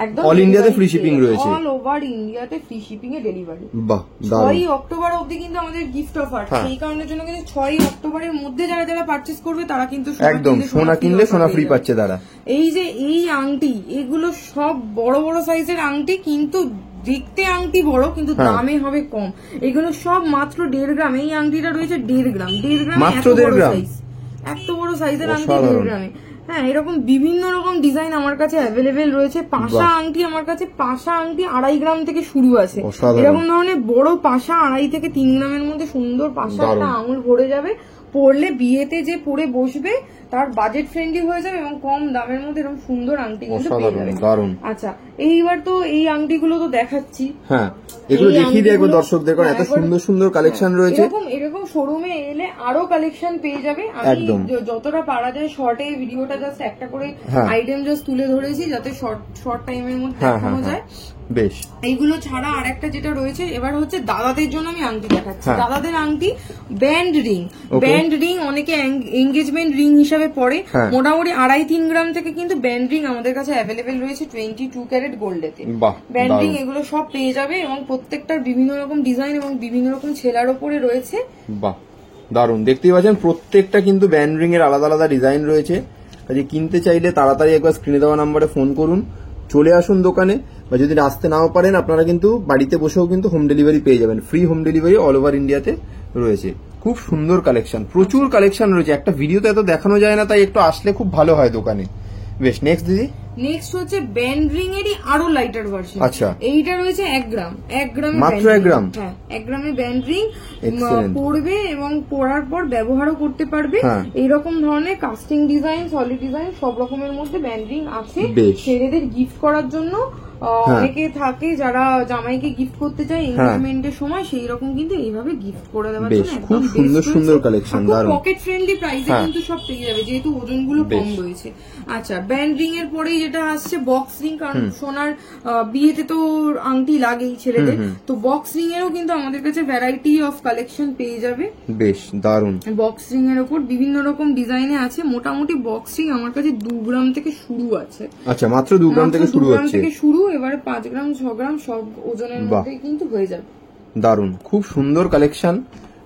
একদম অল ইন্ডিয়াতে ফ্রি শিপিং রয়েছে, অল ওভার ইন্ডিয়াতে ফ্রি শিপিং এ ডেলিভারি। বাহ, 6ই অক্টোবর অবধি কিন্তু আমাদের গিফট অফার। সেই কারণের জন্য কিন্তু 6ই অক্টোবরের মধ্যে যারা যারা পারচেজ করবে তারা কিন্তু একদম সোনা কিনলে সোনা ফ্রি পাচ্ছে তারা। এই যে এই আংটি, এগুলো সব বড় বড় সাইজের আংটি, কিন্তু দেখতে আংটি বড় কিন্তু দামে হবে কম। এগুলো সব মাত্র 1.5 গ্রাম। এই আংটিটা রয়েছে 1.5 গ্রাম, 1.5 গ্রাম মাত্র 1.5 গ্রাম সাইজ, এত বড় সাইজের আংটি 1.5 গ্রামে। হ্যাঁ, এরকম বিভিন্ন রকম ডিজাইন আমার কাছে অ্যাভেলেবেল রয়েছে। পাশা আংটি আমার কাছে, পাশা আংটি 2.5 গ্রাম থেকে শুরু আছে। এরকম ধরনের বড় পাশা 2.5 থেকে 3 গ্রামের মধ্যে সুন্দর পাশা, একটা আঙুল ভরে যাবে। পরলে বিয়েতে যে পরে বসবে তার বাজেট ফ্রেন্ডলি হয়ে যাবে এবং কম দামের মধ্যে এরকম সুন্দর আংটি কিন্তু পেয়ে যাবে। আচ্ছা, এইবার তো এই আংটিগুলো তো দেখাচ্ছি। হ্যাঁ, এগুলো দেখিয়ে দিই একবার দর্শকদের, কারণ এত সুন্দর সুন্দর কালেকশন রয়েছে। এরকম শোরুমে এলে আরো কালেকশন পেয়ে যাবে। আমি যতটা পারা যায় শর্টে ভিডিওটা জাস্ট একটা করে আইটেম জাস্ট তুলে ধরেছি, যাতে শর্ট টাইমের মধ্যে দেখানো যায়। বেশ, এইগুলো ছাড়া আরেকটা যেটা রয়েছে এবার হচ্ছে দাদাদের জন্য আমি আংটি দেখাচ্ছি। দাদাদের আংটি ব্যান্ড রিং। ব্যান্ড রিং অনেকে এঙ্গেজমেন্ট রিং হিসাবে পরে, মোটামুটি 2.5-3 গ্রাম থেকে কিন্তু ব্যান্ড রিং আমাদের কাছে অ্যাভেলেবেল রয়েছে 22 ক্যারেট গোল্ডেতে। ব্যান্ড রিং এগুলো সব পেয়ে যাবে এবং প্রত্যেকটার বিভিন্ন রকম ডিজাইন এবং বিভিন্ন রকম ছেলার ওপরে রয়েছে। বাহ, দারুন দেখতেই পাচ্ছেন, প্রত্যেকটা কিন্তু ব্যান্ড রিং এর আলাদা আলাদা ডিজাইন রয়েছে। কাজে কিনতে চাইলে তাড়াতাড়ি একবার স্ক্রিনে দেওয়া নাম্বারে ফোন করুন, চলে আসুন দোকানে, বা যদি আসতে নাও পারেন আপনারা কিন্তু বাড়িতে বসেও কিন্তু হোম ডেলিভারি পেয়ে যাবেন। Free home delivery all over ইন্ডিয়াতে রয়েছে। খুব সুন্দর কালেকশন, প্রচুর কালেকশন রয়েছে, একটা ভিডিওতে এত দেখানো যায় না, তাই একটু আসলে খুব ভালো হয় দোকানে। বেশ, নেক্সট দিদি। নেক্সট হচ্ছে ব্যান্ড রিং এরই আরো লাইটার ভার্সন। আচ্ছা, এইটা রয়েছে 1 গ্রাম। 1 গ্রামে মাত্র 1 গ্রাম। হ্যাঁ, 1 গ্রামে ব্যান্ড রিং পরবে এবং পরার পর ব্যবহারও করতে পারবে। এইরকম ধরনের কাস্টিং ডিজাইন, সলিড ডিজাইন সব রকমের মধ্যে ব্যান্ড রিং আছে ছেলেদের গিফট করার জন্য। অনেকে থাকে যারা জামাইকে গিফট করতে চায় এনগেজমেন্টের সময়, সেই রকম কিন্তু এইভাবে গিফট করে দেওয়ার জন্য খুব সুন্দর সুন্দর কালেকশন, পকেট ফ্রেন্ডলি প্রাইসে কিন্তু সব পেয়ে যাবে, যেহেতু ওজনগুলো কম রয়েছে। আচ্ছা, ব্যান্ড রিং এর পরেই যেটা আসছে বক্স রিং, কারণ সোনার বিয়েতে তো আংটি লাগেই ছেলেদের, তো বক্স রিং এরও কিন্তু আমাদের কাছে ভ্যারাইটি অফ কালেকশন পেয়ে যাবে। বেশ দারুন। বক্স রিং এর উপর বিভিন্ন রকম ডিজাইনে আছে। মোটামুটি বক্স রিং আমার কাছে 2 গ্রাম থেকে শুরু আছে। আচ্ছা, মাত্র 2 গ্রাম থেকে শুরু হচ্ছে। এবারে 5 গ্রাম 6 গ্রাম সব ওজনের মধ্যে কিন্তু হয়ে যাবে। দারুন, খুব সুন্দর কালেকশন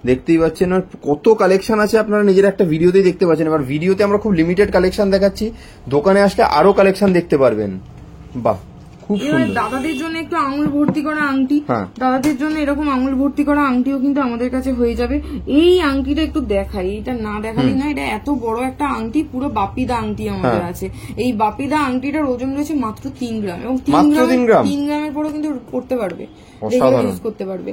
দেখতেই পাচ্ছেন। আর কত কালেকশন আছে আপনারা নিজের একটা ভিডিওতেই দেখতে পাচ্ছেন। এবার ভিডিওতে আমরা খুব লিমিটেড কালেকশন দেখাচ্ছি, দোকানে আসলে আরো কালেকশন দেখতে পারবেন। বাহ, খুব সুন্দর। দাদাদের জন্য একটু আঙুল ভর্তি করা আংটি, দাদাদের জন্য এরকম আঙুল ভর্তি করা আংটিও কিন্তু আমাদের কাছে হয়ে যাবে। এই আংটিটা একটু দেখাই, এটা না দেখালেই না। এটা এত বড় একটা আংটি, পুরো বাপিদা আংটি আমাদের আছে। এই বাপিদা আংটিটার ওজন রয়েছে মাত্র 3 গ্রাম এবং 3 গ্রামের পরেও কিন্তু পড়তে পারবে, ইউজ করতে পারবে।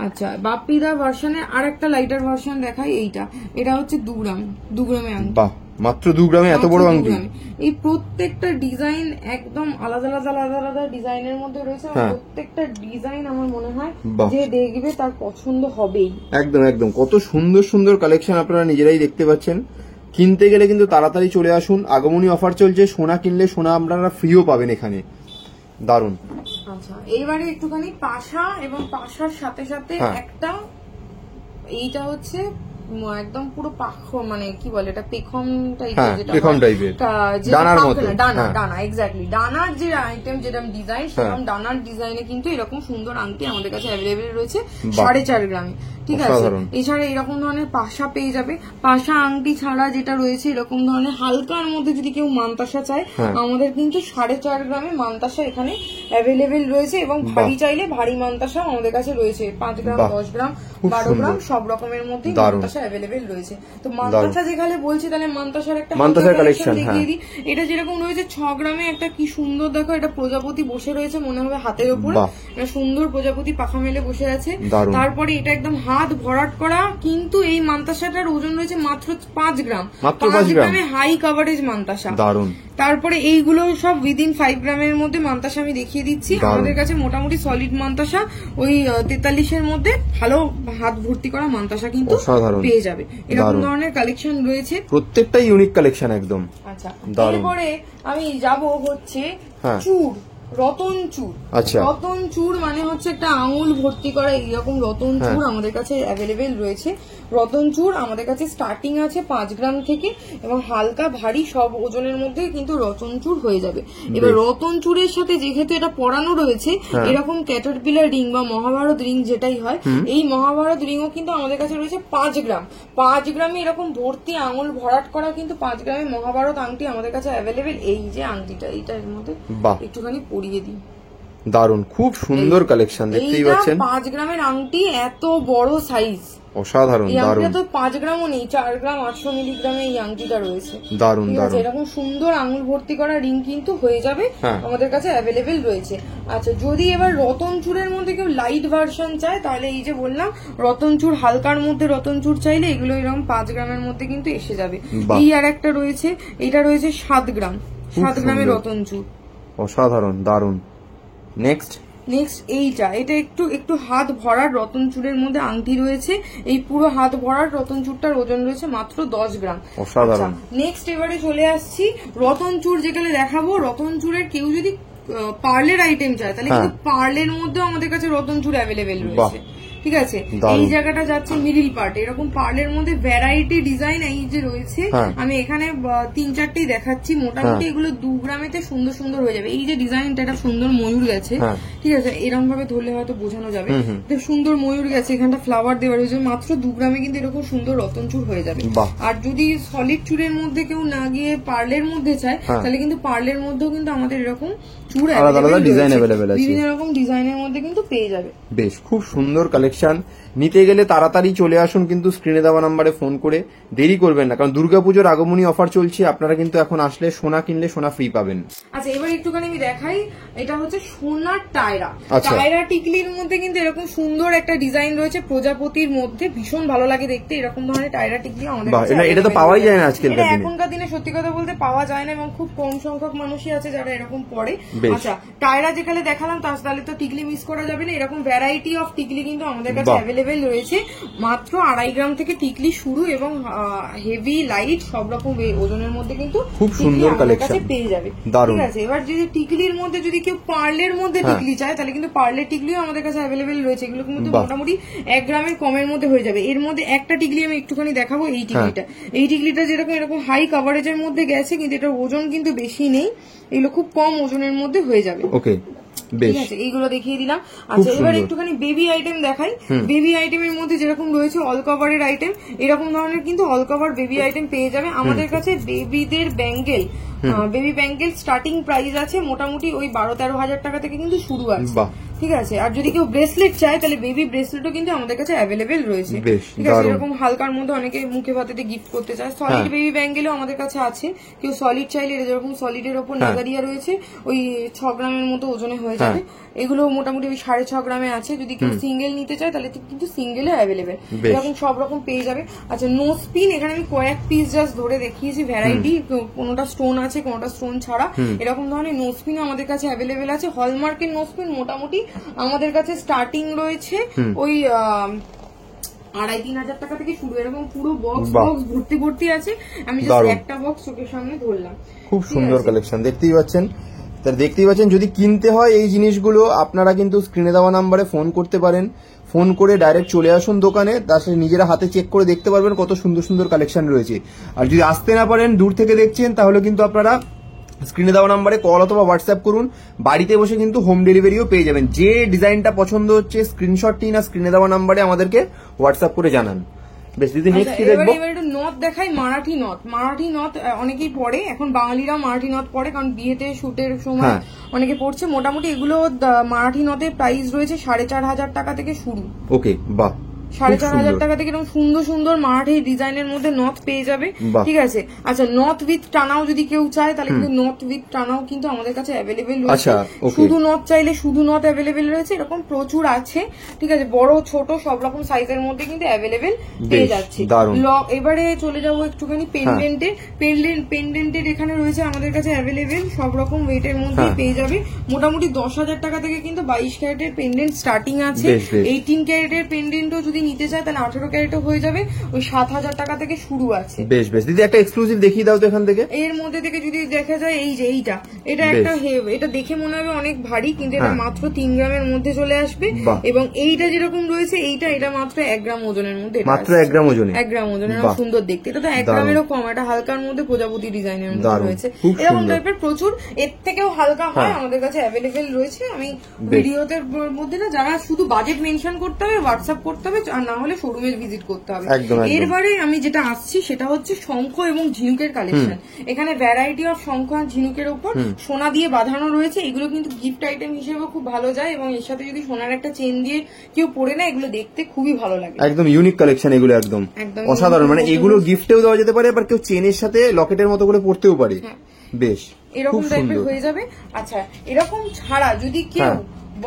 আচ্ছা, বাপিদা ভার্সনের আর একটা লাইটার ভার্সন দেখাই। এটা হচ্ছে 2 গ্রাম, 2 গ্রামে আংটি। মাত্র 2 গ্রামে এত বড় আংটি। এই প্রত্যেকটা ডিজাইন একদম আলাদা আলাদা আলাদা আলাদা ডিজাইনের মধ্যে রয়েছে। প্রত্যেকটা ডিজাইন আমার মনে হয় যে দেখবে তার পছন্দ হবেই। একদম একদম, কত সুন্দর সুন্দর কালেকশন আপনারা নিজেরাই দেখতে পাচ্ছেন। কিনতে গেলে কিন্তু তাড়াতাড়ি চলে আসুন, আগমনী অফার চলছে, সোনা কিনলে সোনা আপনারা ফ্রিও পাবেন এখানে। দারুন। আচ্ছা, এইবারে একটুখানি পাশা এবং পাশার সাথে সাথে একটা, এইটা হচ্ছে একদম পুরো মানে কি বলে এটা পেখম হ্যাঁ, পেখম টাইপের ডানার মতো, ডানা এক্স্যাক্টলি ডানার যে আইটেম যেরকম ডিজাইন সেরকম ডানার ডিজাইনে কিন্তু এরকম সুন্দর আংটি আমাদের কাছে অ্যাভেলেবেল রয়েছে 4.5 গ্রামে। ঠিক আছে, এছাড়া এরকম ধরনের পাশা পেয়ে যাবে। পাশা আংটি ছাড়া যেটা রয়েছে এরকম ধরনের হালকার মধ্যে যদি কেউ মানতাসা চায়, আমাদের কিন্তু 4.5 গ্রামে মানতাসা এখানে অ্যাভেলেবেল রয়েছে, এবং ভারী চাইলে ভারী মানতাসা আমাদের কাছে রয়েছে 5 গ্রাম, 10 গ্রাম, 12 গ্রাম সব রকমের মধ্যে মানতাসা অ্যাভেলেবেল রয়েছে। তো মানতাসা যেখানে বলছি তাহলে মানতাসার একটা কালেকশন দেখিয়ে দিই। এটা যেরকম রয়েছে 6 গ্রামে একটা কি সুন্দর, দেখো এটা প্রজাপতি বসে রয়েছে মনে হবে হাতের উপরে, একটা সুন্দর প্রজাপতি পাখা মেলে বসে আছে। তারপরে এটা একদম হাত ভরাট করা, কিন্তু এই মানতাসাটার ওজন রয়েছে মাত্র 5 গ্রাম, 5 গ্রামে হাই কভারেজ মানতাসা। তারপরে এইগুলো সব উইদিন 5 গ্রামের মধ্যে মানতাসা আমি দেখিয়ে দিচ্ছি। আমাদের কাছে মোটামুটি সলিড মানতাসা ওই 43 মধ্যে ভালো হাত ভর্তি করা মানতাসা কিন্তু পেয়ে যাবে। এরকম ধরনের কালেকশন রয়েছে, প্রত্যেকটা ইউনিক কালেকশন একদম। আচ্ছা, এরপরে আমি যাব হচ্ছে চুড়, রতন চুড়। রতন চুড় মানে হচ্ছে একটা আঙুল ভর্তি করা এইরকম রতন চুড় আমাদের কাছে অ্যাভেলেবেল রয়েছে। রতন চুড় আমাদের কাছে স্টার্টিং আছে 5 গ্রাম থেকে, এবং হালকা ভারী সব ওজনের মধ্যে কিন্তু রতন চুড় হয়ে যাবে। এবার রতন চুড়ের সাথে যেহেতু এটা পরানো রয়েছে এরকম ক্যাটারপিলার রিং বা মহাভারত রিং যেটাই হয়, এই মহাভারত রিংও কিন্তু আমাদের কাছে রয়েছে 5 গ্রাম। 5 গ্রামে এরকম ভর্তি আঙুল ভরাট করা কিন্তু 5 গ্রামে মহাভারত আংটি আমাদের কাছে অ্যাভেলেবেল। এই যে আংটিটা, এইটার মধ্যে একটুখানি পরিয়ে দিই, দারুন, খুব সুন্দর কালেকশন দেখতেই পাচ্ছেন। 5 গ্রামের আংটি, এত বড় সাইজ, অসাধারণ। দারুন, তো 5 গ্রামও নেই, 4 গ্রাম 800 মিলিগ্রামে এই আংটিটা রয়েছে। দারুন দারুন, এরকম সুন্দর আঙুল ভর্তি করা রিং কিন্তু হয়ে যাবে আমাদের কাছে অ্যাভেলেবেল রয়েছে। আচ্ছা, যদি এবার রতন চুড়ের মধ্যে কেউ লাইট ভার্সন চায় তাহলে এই যে বললাম রতন চুড়, হালকার মধ্যে রতন চুড় চাইলে এগুলো এরকম 5 গ্রামের মধ্যে কিন্তু এসে যাবে। এই আর একটা রয়েছে, এটা রয়েছে 7 গ্রাম, 7 গ্রামের রতন চুড়, অসাধারণ, দারুন। নেক্সট এটা একটু হাত ভরার রতন চুড়ের মধ্যে আংটি রয়েছে। এই পুরো হাত ভরার রতন চুড়টার ওজন রয়েছে মাত্র 10 গ্রাম। অসাধারণ। নেক্সট এবারে চলে আসছি রতন চুড়, যেখানে দেখাবো রতন চুড়ের কেউ যদি পার্লের আইটেম চায় তাহলে কিন্তু পার্লের মধ্যেও আমাদের কাছে রতন চুড় অ্যাভেলেবেল রয়েছে। ঠিক আছে, এই জায়গাটা যাচ্ছে মিডিল পার্ট, এরকম পার্লের মধ্যে ভ্যারাইটি ডিজাইন এই যে রয়েছে, আমি এখানে 3-4টেই দেখাচ্ছি। মোটামুটি এগুলো 2 গ্রামেতে সুন্দর সুন্দর হয়ে যাবে। এই যে ডিজাইনটা, একটা সুন্দর ময়ূর গেছে, ঠিক আছে, এরকম ভাবে ধরলে হয়তো বোঝানো যাবে, সুন্দর ময়ূর গেছে, এখানটা ফ্লাওয়ার দেওয়া রয়েছে, মাত্র 2 গ্রামে কিন্তু এরকম সুন্দর রতন চুড় হয়ে যাবে। আর যদি সলিড চুড়ের মধ্যে কেউ না গিয়ে পার্লের মধ্যে চায় তাহলে কিন্তু পার্লের মধ্যেও কিন্তু আমাদের এরকম চুড় বিভিন্ন রকম ডিজাইনের মধ্যে কিন্তু পেয়ে যাবে। বেশ, খুব সুন্দর কালেকশন। নিতে গেলে তাড়াতাড়ি চলে আসুন, কিন্তু স্ক্রিনে দেওয়া নাম্বারে ফোন করে, দেরি করবেন না, কারণ দুর্গাপুজোর আগমনী অফার চলছে। আপনারা কিন্তু এখন আসলে সোনা কিনলে সোনা ফ্রি পাবেন। আচ্ছা, এবার একটুখানি আমি দেখাই, এটা হচ্ছে সোনার টায়রা। টায়রা টিকলির মধ্যে কিন্তু এরকম সুন্দর একটা ডিজাইন রয়েছে প্রজাপতির মধ্যে, ভীষণ ভালো লাগে দেখতে। এরকম ধরনের টায়রা টিকলি আমাদের এটা তো পাওয়াই যায় না আজকালকার দিনে, এখনকার দিনে সত্যি কথা বলতে পাওয়া যায় না, এবং খুব কম সংখ্যক মানুষই আছে যারা এরকম পরে। আচ্ছা, টায়রা যেখানে দেখালাম তাহলে তো টিকলি মিস করা যাবে না। এরকম ভ্যারাইটি অফ টিকলি কিন্তু আমাদের কাছে অ্যাভেলেবেল রয়েছে। মাত্র 2.5 গ্রাম থেকে টিকলি শুরু, এবং হেভি লাইট সব রকম ওজনের মধ্যে কিন্তু খুব সুন্দর কালেকশন পেয়ে যাবে। ঠিক আছে, এবার যদি টিকলির মধ্যে যদি কেউ পার্লের মধ্যে টিকলি চায় তাহলে কিন্তু পার্লের টিকলিও আমাদের কাছে অ্যাভেলেবেল রয়েছে। এগুলো কিন্তু মোটামুটি 1 গ্রামের কমের মধ্যে হয়ে যাবে। এর মধ্যে একটা টিকলি আমি একটুখানি দেখাবো, এই টিকলিটা যেরকম এরকম হাই কভারেজের মধ্যে গেছে, কিন্তু এটার ওজন কিন্তু বেশি নেই, এগুলো খুব কম ওজনের মধ্যে হয়ে যাবে। ওকে, ঠিক আছে, এইগুলো দেখিয়ে দিলাম। আচ্ছা, এবার একটুখানি বেবি আইটেম দেখাই। বেবি আইটেমের মধ্যে যেরকম রয়েছে অল কভারের আইটেম, এরকম ধরনের কিন্তু অল কভার বেবি আইটেম পেয়ে যাবে আমাদের কাছে। বেবিদের bangle, baby bangle starting price আছে মোটামুটি ওই 12-13 হাজার টাকা থেকে কিন্তু শুরু আছে। ঠিক আছে, আর যদি কেউ ব্রেসলেট চায় তাহলে বেবি ব্রেসলেটও কিন্তু আমাদের কাছে অ্যাভেলেবেল রয়েছে। ঠিক আছে, এরকম হালকার মধ্যে অনেকে মুখে ভাতেতে গিফট করতে চায়। সলিড বেবি ব্যাঙ্গেলও আমাদের কাছে আছে, কেউ সলিড চাইলে যেরকম সলিডের ওপর নাগারিয়া রয়েছে, ওই 6 গ্রামের মতো ওজনে হয়ে যাবে। এগুলো মোটামুটি ওই 6.5 গ্রামে আছে। যদি কেউ সিঙ্গেল নিতে চায় তাহলে কিন্তু সিঙ্গেলে অ্যাভেলেবেল, এরকম সব রকম পেয়ে যাবে। আচ্ছা, নোজ পিন এখানে আমি কয়েক পিস জাস্ট ধরে দেখিয়েছি, ভ্যারাইটি, কোনোটা স্টোন আছে কোনোটা স্টোন ছাড়া, এরকম ধরনের নোজ পিনও আমাদের কাছে অ্যাভেলেবেল আছে। হলমার্কের নোজ পিন মোটামুটি আমাদের কাছে স্টার্টিং রয়েছে ওই 2,5-3 হাজার টাকা থেকে শুরু। এরকম পুরো বক্স ভর্তি আছে। আমি জাস্ট একটা বক্স চোখের সামনে ধরলাম। খুব সুন্দর কালেকশন দেখতেই পাচ্ছেন। তার দেখতেই পাচ্ছেন, যদি কিনতে হয় এই জিনিসগুলো আপনারা কিন্তু স্ক্রিনে দেওয়া নাম্বারে ফোন করতে পারেন, ফোন করে ডাইরেক্ট চলে আসুন দোকানে, তার সাথে নিজেরা হাতে চেক করে দেখতে পারবেন কত সুন্দর সুন্দর কালেকশন রয়েছে। আর যদি আসতে না পারেন, দূর থেকে দেখছেন, তাহলে কিন্তু আপনারা স্ক্রিনে দেওয়া নাম্বারে কল অথবা হোয়াটসঅ্যাপ করুন, বাড়িতে বসে কিন্তু হোম ডেলিভারিও পেয়ে যাবেন। যে ডিজাইনটা পছন্দ হচ্ছে স্ক্রিনশট নিন আর স্ক্রিনে দেওয়া নাম্বারে আমাদেরকে হোয়াটসঅ্যাপ করে জানান। বেশ দিদি, নেক্সট কি দেখবো? এবার একটু নথ দেখাই, মারাঠি নথ। মারাঠি নথ অনেকেই পরে, এখন বাঙালিরাও মারাঠি নথ পরে, কারণ বিয়েতে শুটের সময় অনেকে পড়ছে। মোটামুটি এগুলো মারাঠি নথের প্রাইস রয়েছে 4,500 টাকা থেকে শুরু। ওকে, বাহ, 4,500 টাকা থেকে এরকম সুন্দর সুন্দর মারাঠি ডিজাইনের মধ্যে নথ পেয়ে যাবে। ঠিক আছে, আচ্ছা নথ উইথ টানাও যদি কেউ চায়, তাহলে কিন্তু নথ উইথ টানাও কিন্তু আমাদের কাছে অ্যাভেলেবেল রয়েছে। শুধু নথ চাইলে শুধু নথ অ্যাভেলেবেল রয়েছে, এরকম প্রচুর আছে। ঠিক আছে, বড় ছোট সব রকম সাইজের মধ্যে কিন্তু অ্যাভেলেবেল পেয়ে যাচ্ছে। এবারে চলে যাবো একটুখানি পেন্ডেন্টের। পেন্ডেন্টের এখানে রয়েছে আমাদের কাছে অ্যাভেলেবেল, সব রকম ওয়েটের মধ্যে পেয়ে যাবে। মোটামুটি 10,000 টাকা থেকে কিন্তু 22 ক্যারেটের পেন্ডেন্ট স্টার্টিং আছে। 18 ক্যারেটের পেন্ডেন্টও যদি নিতে চায় তাহলে 18 ক্যারেটও হয়ে যাবে, ওই 7,000 টাকা থেকে শুরু আছে। বেশ বেশ দিদি, একটা এক্সক্লুসিভ দেখিয়ে দাও তো এখান থেকে। এর মধ্যে থেকে যদি দেখা যায়, এই যে এটা একটা এটা দেখে মনে হবে অনেক ভারী, কিন্তু এটা মাত্র 3 গ্রামের মধ্যে চলে আসবে। এবং এইটা যেরকম রয়েছে এটা মাত্র 1 গ্রাম ওজনের মধ্যে, মাত্র 1 গ্রাম ওজনে, 1 গ্রাম ওজনের। সুন্দর দেখতে, এটা তো 1 গ্রামেরও কম, এটা হালকার মধ্যে প্রজাপতি ডিজাইনের মধ্যে রয়েছে। এরকম টাইপের প্রচুর, এর থেকেও হালকা হয় আমাদের কাছে অ্যাভেলেবেল রয়েছে। আমি ভিডিওতে মধ্যে না, যারা শুধু বাজেট মেনশন করতে হবে, হোয়াটসঅ্যাপ করতে হবে, আর না হলে শোরুমে ভিজিট করতে হবে। এরবারে আমি যেটা আসছি সেটা হচ্ছে শঙ্খ এবং ঝিনুকের কালেকশন। এখানে ভ্যারাইটি অফ শঙ্খ আর ঝিনুকের উপর সোনা দিয়ে বাঁধানো রয়েছে। এগুলো কিন্তু গিফট আইটেম হিসেবে খুব ভালো যায়, এবং এর সাথে যদি সোনার একটা চেন দিয়ে কেউ পরে না, এগুলো দেখতে খুবই ভালো লাগে। একদম ইউনিক কালেকশন এগুলো, একদম অসাধারণ। মানে এগুলো গিফটেও দেওয়া যেতে পারে, আবার কেউ চেনের সাথে লকেটের মতো করে পড়তেও পারে। বেশ এরকম টাইপের হয়ে যাবে। আচ্ছা, এরকম ছাড়া যদি কেউ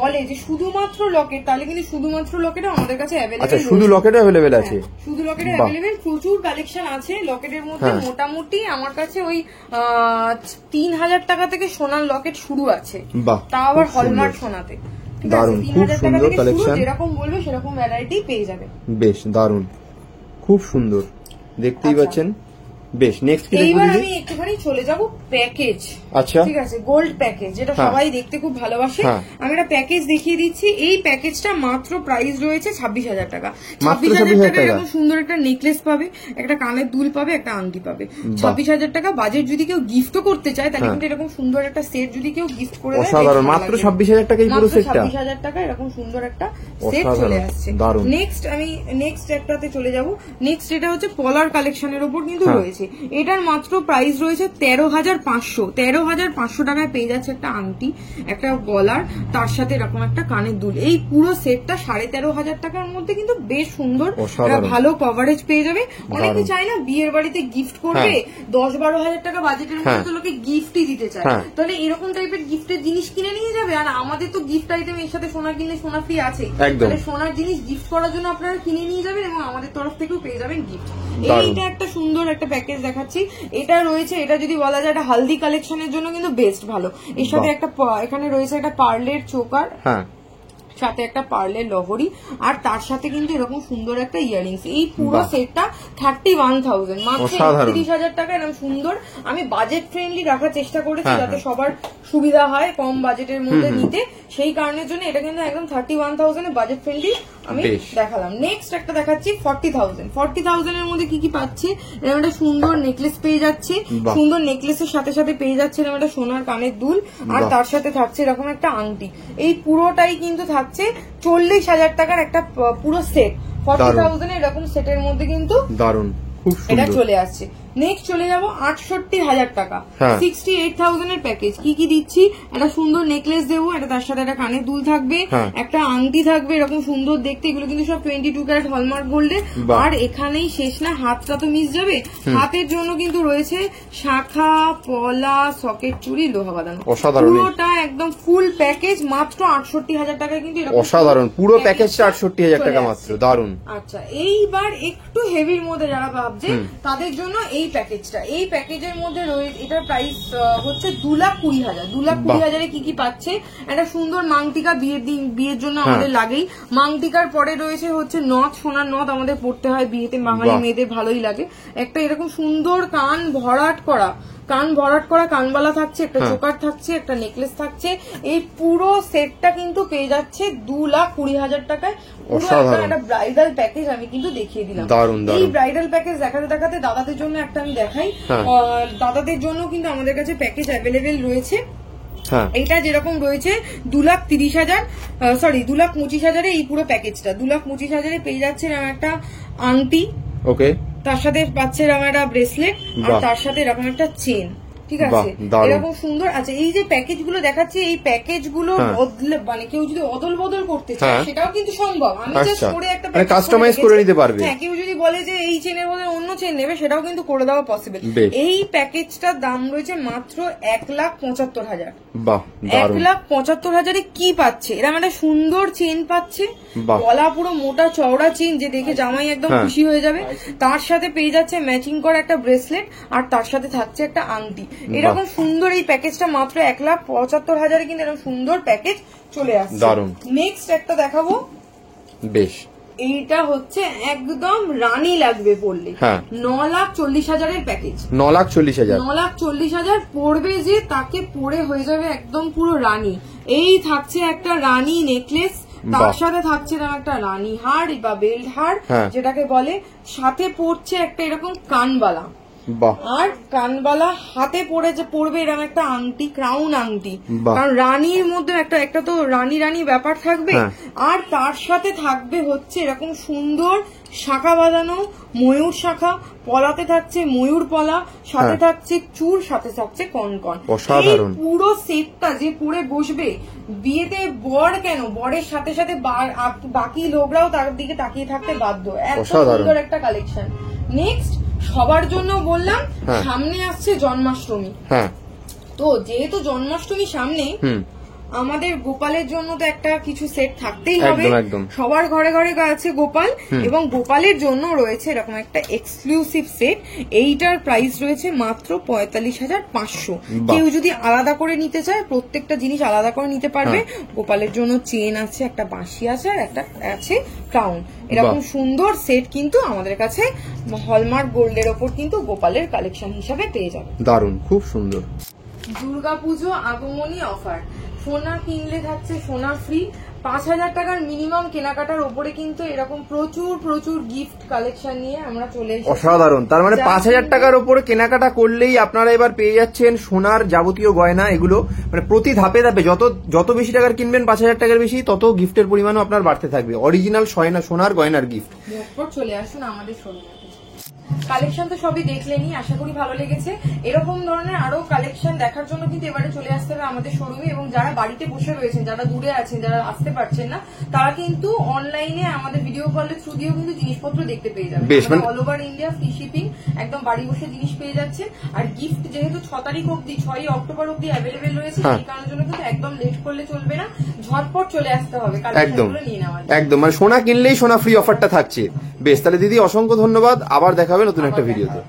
বলে যে শুধুমাত্র লকেট, তাহলে কিন্তু শুধুমাত্র লকেট আমাদের কাছে অ্যাভেলেবেল। আচ্ছা, শুধু লকেট অ্যাভেলেবেল আছে? শুধু লকেট অ্যাভেলেবেল, প্রচুর কালেকশন আছে লকেটের মধ্যে। মোটামুটি আমার কাছে ওই 3,000 টাকা থেকে সোনার লকেট শুরু আছে, তা আবার হলমার্ক সোনাতে। দারুন, খুব সুন্দর কালেকশন, যেরকম বলবে সেরকম ভ্যারাইটি পেয়ে যাবে। বেশ দারুন, খুব সুন্দর, দেখতেই পাচ্ছেন। বেশ, নেক্সট কি দেখব? এইবার আমি একটুখানি চলে যাব প্যাকেজ। আচ্ছা, ঠিক আছে, গোল্ড প্যাকেজ, যেটা সবাই দেখতে খুব ভালোবাসে। আমি একটা প্যাকেজ দেখিয়ে দিচ্ছি। এই প্যাকেজটা মাত্র প্রাইস রয়েছে 26,000 টাকা। 26,000 টাকা এরকম সুন্দর একটা নেকলেস পাবে, একটা কানের দুল পাবে, একটা আংটি পাবে। 26,000 টাকা বাজেট। যদি কেউ গিফটও করতে চায়, তাহলে কিন্তু এরকম সুন্দর একটা সেট যদি কেউ গিফট করে দেয়, অসাধারণ। মাত্র 26,000 টাকায় পুরো সেটটা, 26,000 টাকা এরকম সুন্দর একটা সেট চলে আসছে। নেক্সট আমি একটাতে চলে যাব। নেক্সট এটা হচ্ছে পলার কালেকশনের উপর কিন্তু রয়েছে। এটার মাত্র প্রাইস রয়েছে 13,500। 13,500 টাকায় পেয়ে যাচ্ছে একটা আংটি, একটা গলার, তার সাথে এরকম একটা কানের দুল। এই পুরো সেটটা 13,500 টাকার মধ্যে কিন্তু বেশ সুন্দর, ভালো কভারেজ পেয়ে যাবে। অনেকে চায় না বিয়ের বাড়িতে গিফট করবে, 10-12,000 টাকা বাজেটের মধ্যে তো লোকে গিফটই দিতে চায়, তাহলে এরকম টাইপের গিফটের জিনিস কিনে নিয়ে যাবে। আর আমাদের তো গিফট আইটেম এর সাথে সোনা কিনলে সোনা ফ্রি আছে, তাহলে সোনার জিনিস গিফট করার জন্য আপনারা কিনে নিয়ে যাবেন, এবং আমাদের তরফ থেকেও পেয়ে যাবেন গিফট। এইটা একটা সুন্দর একটা প্যাকেজ দেখাচ্ছি। এটা রয়েছে, এটা যদি বলা যায় এটা হালদি কালেকশনের জন্য কিন্তু বেস্ট ভালো। এর সাথে একটা এখানে রয়েছে একটা পার্লের চোকার, সাথে একটা পার্লের লহরি, আর তার সাথে কিন্তু এরকম সুন্দর একটা ইয়ারিংস। এই পুরো সেটটা 31,000, মাত্র 31,000 টাকা। এরকম সুন্দর, আমি বাজেট ফ্রেন্ডলি রাখার চেষ্টা করেছি যাতে সবার সুবিধা হয় কম বাজেটের মধ্যে নিতে, সেই কারণের জন্য এটা কিন্তু একদম 31,000 এ বাজেট ফ্রেন্ডলি আমি দেখালাম। নেক্সট একটা দেখাচ্ছি 40,000। 40,000 এর মধ্যে কি কি পাচ্ছে? এরকম একটা সুন্দর নেকলেস পেয়ে যাচ্ছে, সুন্দর নেকলেসের সাথে সাথে পেয়ে যাচ্ছে এরকম একটা সোনার কানের দুল, আর তার সাথে থাকছে এরকম একটা আংটি। এই পুরোটাই কিন্তু থাকছে 40,000 টাকার একটা পুরো সেট। 40,000 এরকম সেটের মধ্যে কিন্তু দারুন এটা চলে আসছে। নেক্সট চলে যাবো 68,000 টাকা, 68,000 এর প্যাকেজ। কি কি দিচ্ছি? একটা সুন্দর নেকলেস দেবো, এটা তার সাথে একটা কানের দুল থাকবে, একটা আংটি থাকবে এরকম সুন্দর দেখতে। এগুলো কিন্তু সব 22 ক্যারেট হলমার্ক গোল্ডে। আর এখানেই শেষ না, হাতটা তো মিস যাবে। হাতের জন্য কিন্তু রয়েছে শাখা, পলা, সকেট চুড়ি, লোহা বাঁধানো, পুরোটা একদম ফুল প্যাকেজ মাত্র 68,000 টাকায় কিন্তু অসাধারণ। পুরো প্যাকেজটা 68,000 টাকা মাত্র, দারুন। আচ্ছা, এইবার একটু হেভির মধ্যে যারা ভাবছে তাদের জন্য এই প্যাকেজটা। এই প্যাকেজের মধ্যে রয়েছে, এটার প্রাইস হচ্ছে 2,20,000। 2,20,000 কি কি পাচ্ছে? একটা সুন্দর মাংটিকা, বিয়ের জন্য আমাদের লাগেই। মাংটিকার পরে রয়েছে হচ্ছে নথ, সোনার নথ আমাদের পড়তে হয় বিয়েতে, বাঙালি মেয়েদের ভালোই লাগে। একটা এরকম সুন্দর কান ভরাট করা কান ভরাট করা কানবালা থাকছে, একটা চোকার থাকছে, একটা নেকলেস থাকছে। এই পুরো সেটটা কিন্তু পেয়ে যাচ্ছে 2,20,000 টাকায়। একটা ব্রাইডাল প্যাকেজ আমি কিন্তু দেখিয়ে দিলাম। এই ব্রাইডাল প্যাকেজ দেখাতে দেখাতে দাদাদের জন্য একটা আমি দেখাই। দাদাদের জন্য কিন্তু আমাদের কাছে প্যাকেজ অ্যাভেলেবেল রয়েছে। এটা যেরকম রয়েছে 2,30,000 সরি 2,25,000 এই পুরো প্যাকেজটা 2,25,000 পেয়ে যাচ্ছে এরকম একটা আংটি, ওকে, তার সাথে পাচ্ছে এরকম একটা ব্রেসলেট, আর তার সাথে এরকম একটা চেন। ঠিক আছে, এরকম সুন্দর। আচ্ছা, এই যে প্যাকেজ গুলো দেখাচ্ছি, এই প্যাকেজ গুলো মানে কেউ যদি অদল বদল করতে চায় সেটাও কিন্তু সম্ভব। আমি জাস্ট করে একটা কাস্টমাইজ করে নিতে পারবে। হ্যাঁ, কেউ যদি বলে যে এই চেনের বদলে অন্য চেন নেবে, সেটাও কিন্তু করে দেওয়া পসিবল। এই প্যাকেজটার দাম রয়েছে মাত্র 1,75,000। 1,75,000 কি পাচ্ছে? এরকম একটা সুন্দর চেন পাচ্ছে, গলা পুরো মোটা চওড়া চেন, যে দেখে জামাই একদম খুশি হয়ে যাবে। তার সাথে পেয়ে যাচ্ছে ম্যাচিং করা একটা ব্রেসলেট, আর তার সাথে থাকছে একটা আংটি। এরকম সুন্দর এই প্যাকেজটা মাত্র 1,75,000 কিন্তু এরকম সুন্দর প্যাকেজ চলে আসছে। নেক্সট একটা দেখাবো, বেশ, এইটা হচ্ছে একদম রানী লাগবে পড়লে। 9,40,000 প্যাকেজ। 9,40,000 পড়বে, যে তাকে পরে হয়ে যাবে একদম পুরো রানী। এই থাকছে একটা রানী নেকলেস, তার সাথে থাকছে এরকম একটা রানী হার বা বেল্ট হার যেটাকে বলে, সাথে পড়ছে একটা এরকম কানবালা, আর কানবালা হাতে পড়বে এরকম একটা আংটি, ক্রাউন আংটি। কারণ রানীর মধ্যে একটা তো রানী রানী ব্যাপার থাকবে। আর তার সাথে থাকবে হচ্ছে এরকম সুন্দর শাখা বাঁধানো ময়ূর শাখা, পলাতে থাকছে ময়ূর পলা, সাথে থাকছে চূড়, সাথে থাকছে কনকন। পুরো সেটটা যে পরে বসবে বিয়েতে, বর কেন, বরের সাথে সাথে বাকি লোকরাও তার দিকে তাকিয়ে থাকতে বাধ্য। এত সুন্দর একটা কালেকশন। নেক্সট সবার জন্য বললাম, সামনে আসছে জন্মাষ্টমী। তো যেহেতু জন্মাষ্টমী সামনে, আমাদের গোপালের জন্য তো একটা কিছু সেট থাকতেই হবে। সবার ঘরে ঘরে আছে গোপাল, এবং গোপালের জন্য রয়েছে এরকম একটা এক্সক্লুসিভ সেট। এইটার প্রাইস রয়েছে মাত্র 45,500। কেউ যদি আলাদা করে নিতে চায়, প্রত্যেকটা জিনিস আলাদা করে নিতে পারবে। গোপালের জন্য চেন আছে, একটা বাঁশি আছে, আর একটা আছে ক্রাউন। এরকম সুন্দর সেট কিন্তু আমাদের কাছে হলমার্ক গোল্ডের ওপর কিন্তু গোপালের কালেকশন হিসাবে পেয়ে যাবে। দারুণ, খুব সুন্দর। দুর্গাপুজো আগমনী অফার, সোনা কিনলে থাকছে সোনা ফ্রি। 5,000 টাকার মিনিমাম কেনাকাটার ওপরে কিন্তু এরকম প্রচুর প্রচুর গিফট কালেকশন নিয়ে আমরা চলে এসেছি। অসাধারণ। তার মানে 5,000 টাকার ওপরে কেনাকাটা করলেই আপনারা এবার পেয়ে যাচ্ছেন সোনার যাবতীয় গয়না। এগুলো মানে প্রতি ধাপে ধাপে যত বেশি টাকার কিনবেন, 5,000 টাকার বেশি, তত গিফটের পরিমাণও আপনার বাড়তে থাকবে। অরিজিনাল সোনার গয়নার গিফট। চলে আসুন আমাদের শোরুমে। কালেকশন তো সবই দেখলেনই, আশা করি ভালো লেগেছে। এরকম ধরনের আরো কালেকশন দেখার জন্য কিন্তু এবারে চলে আসতে হবে আমাদের শোরুমে। এবং যারা বাড়িতে বসে রয়েছেন, যারা দূরে আছেন, যারা আসতে পারছেন না, তারা কিন্তু অনলাইনে আমাদের ভিডিও কলের থ্রু দিয়েও কিন্তু জিনিসপত্র দেখতে পেয়ে যাবেন। All over India free shipping, একদম বাড়ি বসে জিনিস পেয়ে যাচ্ছে। আর গিফট যেহেতু 6 তারিখ অব্দি, 6 অক্টোবর অব্দি অ্যাভেলেবেল রয়েছে, এই কারণের জন্য কিন্তু একদম লেট করলে চলবে না, ঝটপট চলে আসতে হবে কালেকশনগুলো নিয়ে নেওয়ার। একদম, মানে সোনা কিনলেই সোনা ফ্রি অফারটা থাকছে। বেশ, তাহলে দিদি অসংখ্য ধন্যবাদ, আবার দেখা হবে নতুন একটা ভিডিওতে।